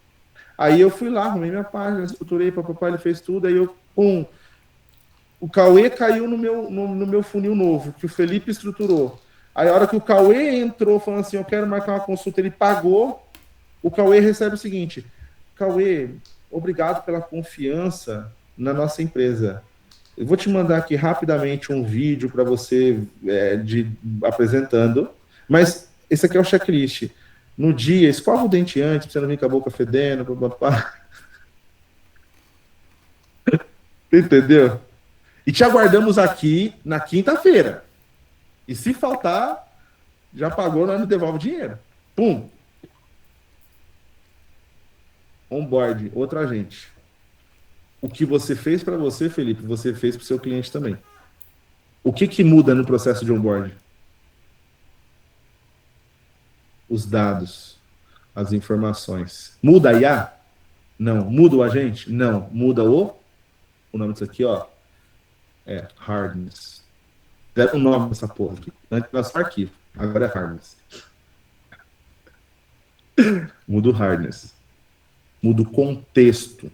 Aí eu fui lá, arrumei minha página, estruturei, papai, ele fez tudo. Aí eu, pum. O Cauê caiu no meu funil novo, que o Felipe estruturou. Aí a hora que o Cauê entrou falando assim, eu quero marcar uma consulta, ele pagou. O Cauê recebe o seguinte: Cauê, obrigado pela confiança na nossa empresa. Eu vou te mandar aqui rapidamente um vídeo para você apresentando, mas esse aqui é o checklist. No dia, escova o dente antes, pra você não vir com a boca fedendo, papapá. Entendeu? E te aguardamos aqui na quinta-feira. E se faltar, já pagou, nós nos devolve o dinheiro. Pum. Onboard, outro agente. O que você fez para você, Felipe, você fez para o seu cliente também. O que muda no processo de onboard? Os dados, as informações. Muda a IA? Não. Muda o agente? Não. Muda o nome disso aqui, ó, é hardness. Deram um nome dessa porra aqui. Antes era só arquivo, agora é hardness. Muda o hardness. Muda o contexto.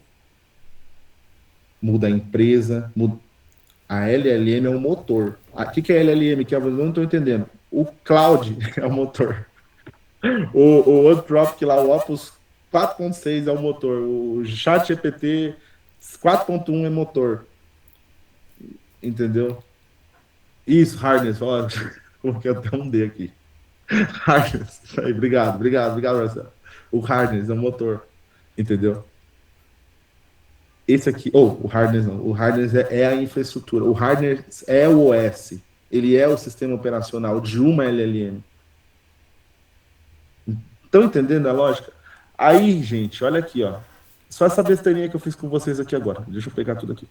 Muda a empresa. Muda... A LLM é o motor. O que é LLM? Que eu não estou entendendo. O cloud é o motor. O Anthropic lá, o Opus 4.6 é o motor. O ChatGPT 4.1 é motor. Entendeu? Isso, hardness. Olha, coloquei até um D aqui. Hardness. Aí, obrigado, Marcelo. O hardness é o motor. Entendeu? Esse aqui, o hardness não. O hardness é a infraestrutura. O hardness é o OS. Ele é o sistema operacional de uma LLM. Estão entendendo a lógica? Aí, gente, olha aqui, ó. Só essa besteirinha que eu fiz com vocês aqui agora. Deixa eu pegar tudo aqui.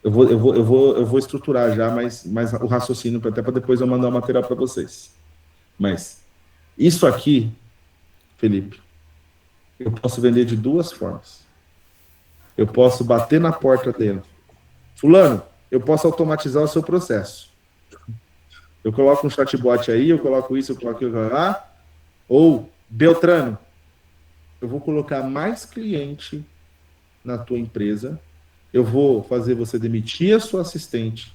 Eu vou estruturar já mais o raciocínio, até para depois eu mandar o material para vocês. Mas isso aqui, Felipe, eu posso vender de duas formas. Eu posso bater na porta dele. Fulano, eu posso automatizar o seu processo. Eu coloco um chatbot aí, eu coloco isso, eu coloco aquilo lá. Ou, Beltrano, eu vou colocar mais cliente na tua empresa, eu vou fazer você demitir a sua assistente,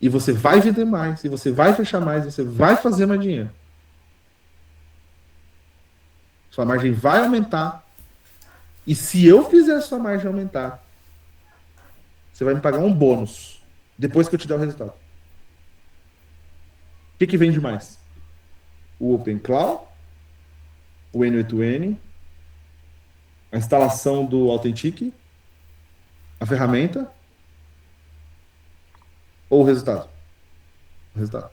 e você vai vender mais, e você vai fechar mais, e você vai fazer mais dinheiro. Sua margem vai aumentar, e se eu fizer a sua margem aumentar, você vai me pagar um bônus, depois que eu te der o resultado. O que vende mais? O Open Cloud, o N8N A instalação do Authentic, a ferramenta ou o resultado? O resultado.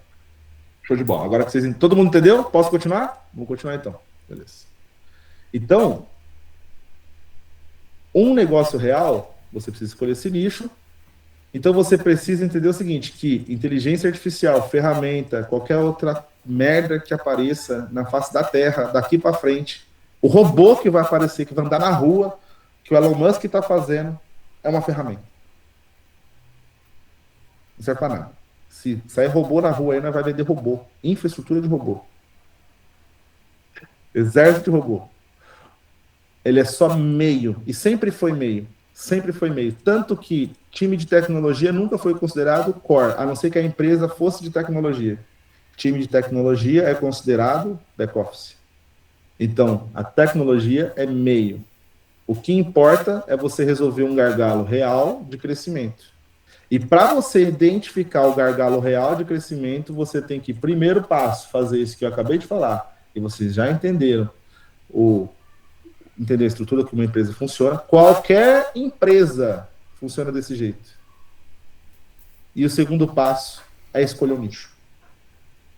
Show de bola. Agora que vocês... Todo mundo entendeu? Posso continuar? Vamos continuar então. Beleza. Então, um negócio real, você precisa escolher esse nicho. Então você precisa entender o seguinte, que inteligência artificial, ferramenta, qualquer outra merda que apareça na face da Terra, daqui para frente, o robô que vai aparecer, que vai andar na rua, que o Elon Musk está fazendo, é uma ferramenta. Não serve para nada. Se sair robô na rua aí, nós vai vender robô. Infraestrutura de robô. Exército de robô. Ele é só meio. E sempre foi meio. Sempre foi meio. Tanto que time de tecnologia nunca foi considerado core, a não ser que a empresa fosse de tecnologia. Time de tecnologia é considerado back-office. Então, a tecnologia é meio. O que importa é você resolver um gargalo real de crescimento. E para você identificar o gargalo real de crescimento, você tem que, primeiro passo, fazer isso que eu acabei de falar, e vocês já entenderam, entender a estrutura como uma empresa funciona. Qualquer empresa funciona desse jeito. E o segundo passo é escolher um nicho.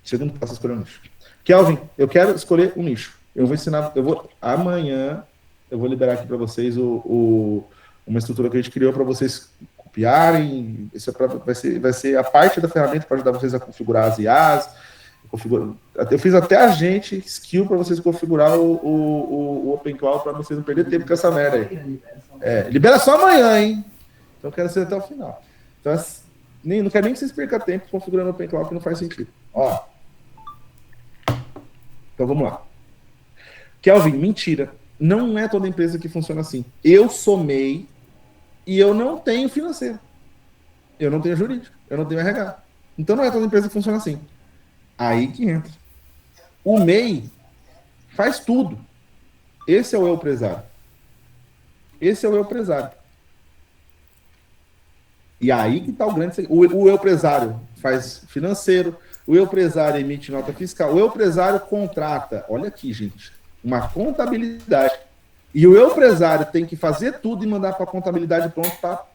O segundo passo é escolher um nicho. Kelvin, eu quero escolher um nicho. Amanhã eu vou liberar aqui para vocês uma estrutura que a gente criou para vocês copiarem. Isso vai ser a parte da ferramenta para ajudar vocês a configurar as IAs. Eu fiz até agente skill para vocês configurar o OpenClaw para vocês não perder tempo com essa merda aí. Libera só amanhã, hein? Então eu quero ser até o final. Então, não quero nem que vocês percam tempo configurando o OpenClaw, que não faz sentido. Ó. Então vamos lá. Kelvin, mentira. Não é toda empresa que funciona assim. Eu sou MEI e eu não tenho financeiro. Eu não tenho jurídico. Eu não tenho RH. Então não é toda empresa que funciona assim. Aí que entra. O MEI faz tudo. Esse é o eu empresário. Esse é o eu empresário. E aí que está o grande... O eu empresário faz financeiro, o eu empresário emite nota fiscal, o eu empresário contrata, olha aqui, gente, uma contabilidade. E o eu empresário tem que fazer tudo e mandar para a contabilidade pronto para...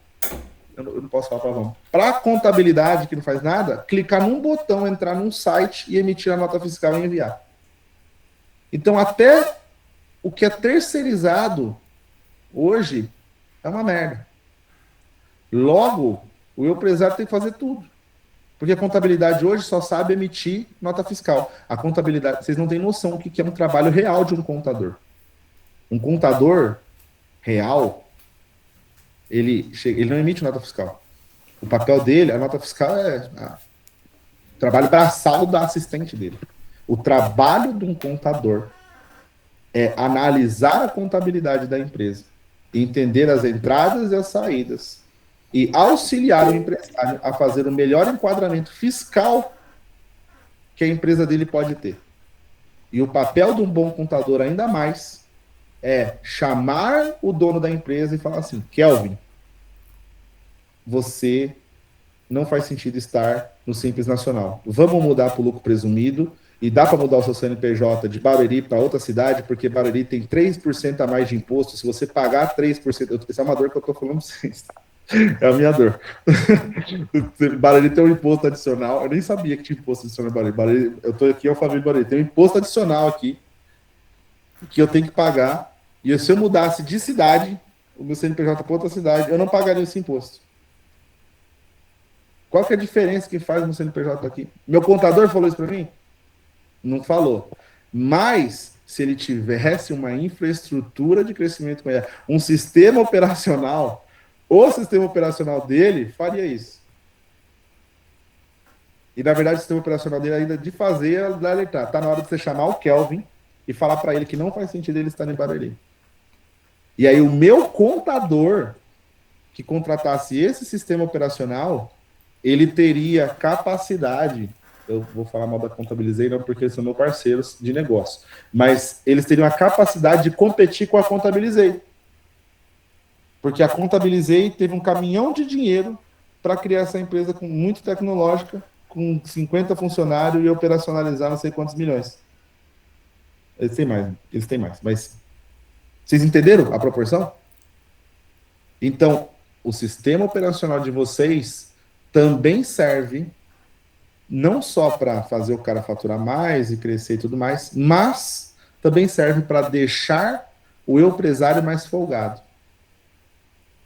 Eu não posso falar palavrão. Para a contabilidade, que não faz nada, clicar num botão, entrar num site e emitir a nota fiscal e enviar. Então, até o que é terceirizado hoje é uma merda. Logo, o empresário tem que fazer tudo. Porque a contabilidade hoje só sabe emitir nota fiscal. A contabilidade, vocês não têm noção do que é um trabalho real de um contador. Um contador real, ele não emite nota fiscal. O papel dele, a nota fiscal é o trabalho braçal da assistente dele. O trabalho de um contador é analisar a contabilidade da empresa, entender as entradas e as saídas, e auxiliar o empresário a fazer o melhor enquadramento fiscal que a empresa dele pode ter. E o papel de um bom contador, ainda mais, é chamar o dono da empresa e falar assim: Kelvin, você não faz sentido estar no Simples Nacional. Vamos mudar para o lucro presumido, e dá para mudar o seu CNPJ de Barueri para outra cidade, porque Barueri tem 3% a mais de imposto. Se você pagar 3%, essa é uma dor que eu estou falando para vocês. É a minha dor. Barueri tem um imposto adicional. Eu nem sabia que tinha imposto adicional em Barueri. Eu estou aqui, Alphaville Barueri. Tem um imposto adicional aqui que eu tenho que pagar. E se eu mudasse de cidade, o meu CNPJ para outra cidade, eu não pagaria esse imposto. Qual que é a diferença que faz no CNPJ aqui? Meu contador falou isso para mim? Não falou. Mas, se ele tivesse uma infraestrutura de crescimento, um sistema operacional, o sistema operacional dele faria isso. E, na verdade, o sistema operacional dele, ainda de fazer, alertar. Está na hora de você chamar o Kelvin e falar para ele que não faz sentido ele estar em Barueri. E aí, o meu contador que contratasse esse sistema operacional, ele teria capacidade... Eu vou falar mal da Contabilizei, não, porque eles são meus parceiros de negócio. Mas eles teriam a capacidade de competir com a Contabilizei. Porque a Contabilizei teve um caminhão de dinheiro para criar essa empresa muito tecnológica, com 50 funcionários e operacionalizar não sei quantos milhões. Eles têm mais, mas Vocês entenderam a proporção? Então, o sistema operacional de vocês também serve não só para fazer o cara faturar mais e crescer e tudo mais, mas também serve para deixar o empresário mais folgado,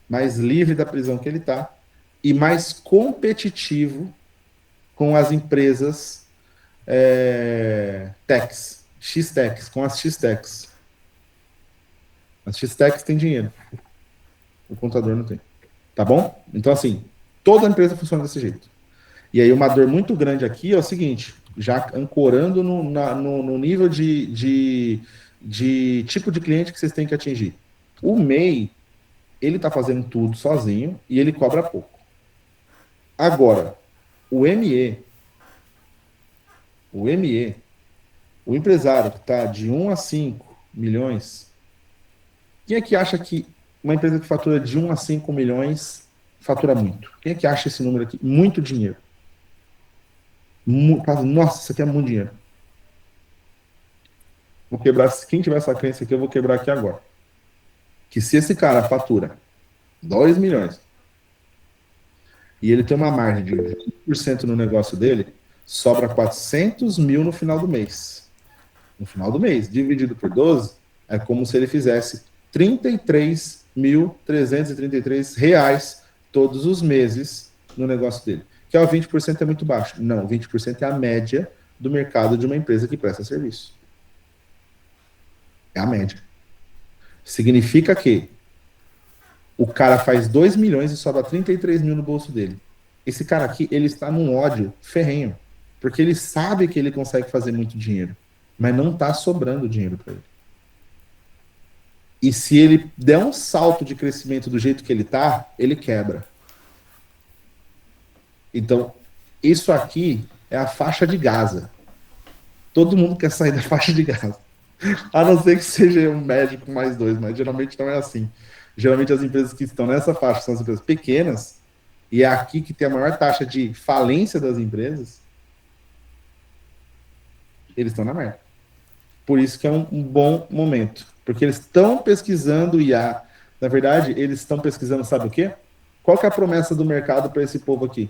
mais livre da prisão que ele está e mais competitivo com as empresas techs, X-Techs, com as X-Techs. As X-Techs têm dinheiro. O contador não tem. Tá bom? Então, assim, toda empresa funciona desse jeito. E aí, uma dor muito grande aqui é o seguinte, já ancorando no nível de tipo de cliente que vocês têm que atingir. O MEI, ele está fazendo tudo sozinho e ele cobra pouco. Agora, o ME, o empresário que está de 1 a 5 milhões, quem é que acha que uma empresa que fatura de 1 a 5 milhões fatura muito? Quem é que acha esse número aqui? Muito dinheiro. Nossa, isso aqui é muito dinheiro. Vou quebrar, quem tiver essa crença aqui, eu vou quebrar aqui agora. Que se esse cara fatura 2 milhões e ele tem uma margem de 20% no negócio dele, sobra 400 mil no final do mês. No final do mês, dividido por 12, é como se ele fizesse 33.333 reais todos os meses no negócio dele. Que é o 20% é muito baixo. Não, 20% é a média do mercado de uma empresa que presta serviço. É a média. Significa que o cara faz 2 milhões e sobra 33 mil no bolso dele. Esse cara aqui, ele está num ódio ferrenho. Porque ele sabe que ele consegue fazer muito dinheiro. Mas não está sobrando dinheiro para ele. E se ele der um salto de crescimento do jeito que ele está, ele quebra. Então, isso aqui é a faixa de Gaza. Todo mundo quer sair da faixa de Gaza. A não ser que seja um médico mais 2, mas geralmente não é assim. Geralmente as empresas que estão nessa faixa são as empresas pequenas, e é aqui que tem a maior taxa de falência das empresas. Eles estão na merda. Por isso que é um bom momento. Porque eles estão pesquisando IA. Na verdade, eles estão pesquisando, sabe o quê? Qual que é a promessa do mercado para esse povo aqui?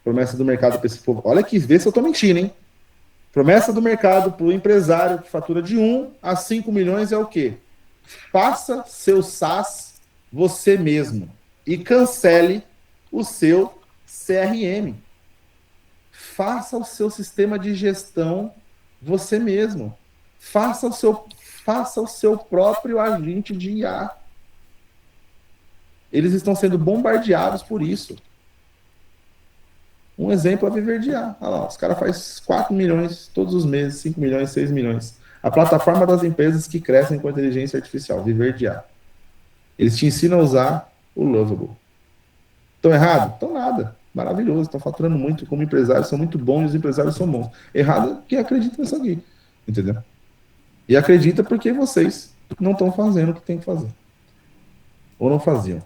Promessa do mercado para esse povo. Olha aqui, vê se eu estou mentindo, hein? Promessa do mercado para o empresário que fatura de 1 a 5 milhões é o quê? Faça seu SaaS você mesmo e cancele o seu CRM. Faça o seu sistema de gestão você mesmo. Faça o seu próprio agente de IA. Eles estão sendo bombardeados por isso. Um exemplo é Viver de IA. Olha lá, os caras fazem 4 milhões todos os meses, 5 milhões, 6 milhões. A plataforma das empresas que crescem com inteligência artificial, Viver de IA. Eles te ensinam a usar o Lovable. Estão errado? Estão nada. Maravilhoso, estão faturando muito como empresários, são muito bons e os empresários são bons. Errado é que acredita nisso aqui. Entendeu? E acredita porque vocês não estão fazendo o que tem que fazer. Ou não faziam.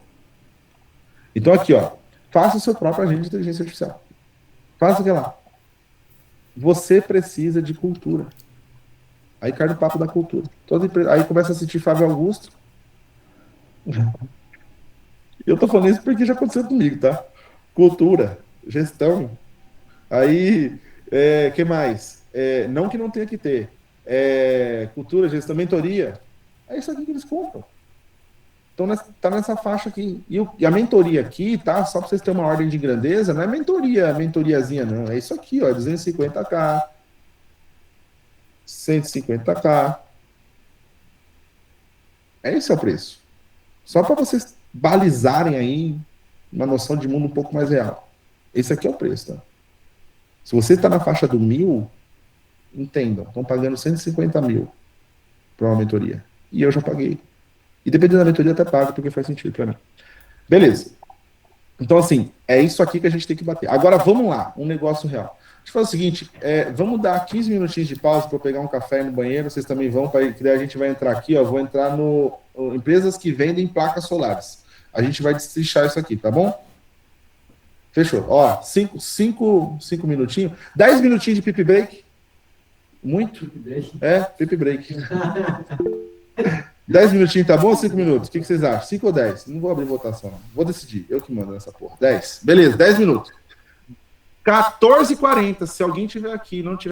Então aqui, ó. Faça o seu próprio agente de inteligência artificial. Faça o que lá. Você precisa de cultura. Aí cai no papo da cultura. Aí começa a assistir Fábio Augusto. Eu tô falando isso porque já aconteceu comigo, tá? Cultura, gestão. Aí, que mais? Não que não tenha que ter. Cultura, gestão, mentoria. É isso aqui que eles compram. Então, tá nessa faixa aqui. E a mentoria aqui, tá? Só para vocês terem uma ordem de grandeza, não é mentoriazinha, não. É isso aqui, ó. 250k, 150k. Esse é o preço. Só para vocês balizarem aí uma noção de mundo um pouco mais real. Esse aqui é o preço, tá? Se você está na faixa do 1.000, entendam, estão pagando 150 mil para uma mentoria. E eu já paguei. E dependendo da mentoria, até pago, porque faz sentido para mim. Beleza. Então, assim, é isso aqui que a gente tem que bater. Agora, vamos lá, um negócio real. Deixa eu fazer o seguinte, vamos dar 15 minutinhos de pausa para eu pegar um café no banheiro, vocês também vão, que daí a gente vai entrar aqui, ó, vou entrar no empresas que vendem placas solares. A gente vai destrinchar isso aqui, tá bom? Fechou. Ó, 5 minutinhos, 10 minutinhos de pipi break. Muito? Pipi break. 10 minutinhos tá bom ou 5 minutos? O que vocês acham? 5 ou 10? Não vou abrir votação, não. Vou decidir. Eu que mando nessa porra. 10. Beleza, 10 minutos. 14h40. Se alguém tiver aqui e não tiver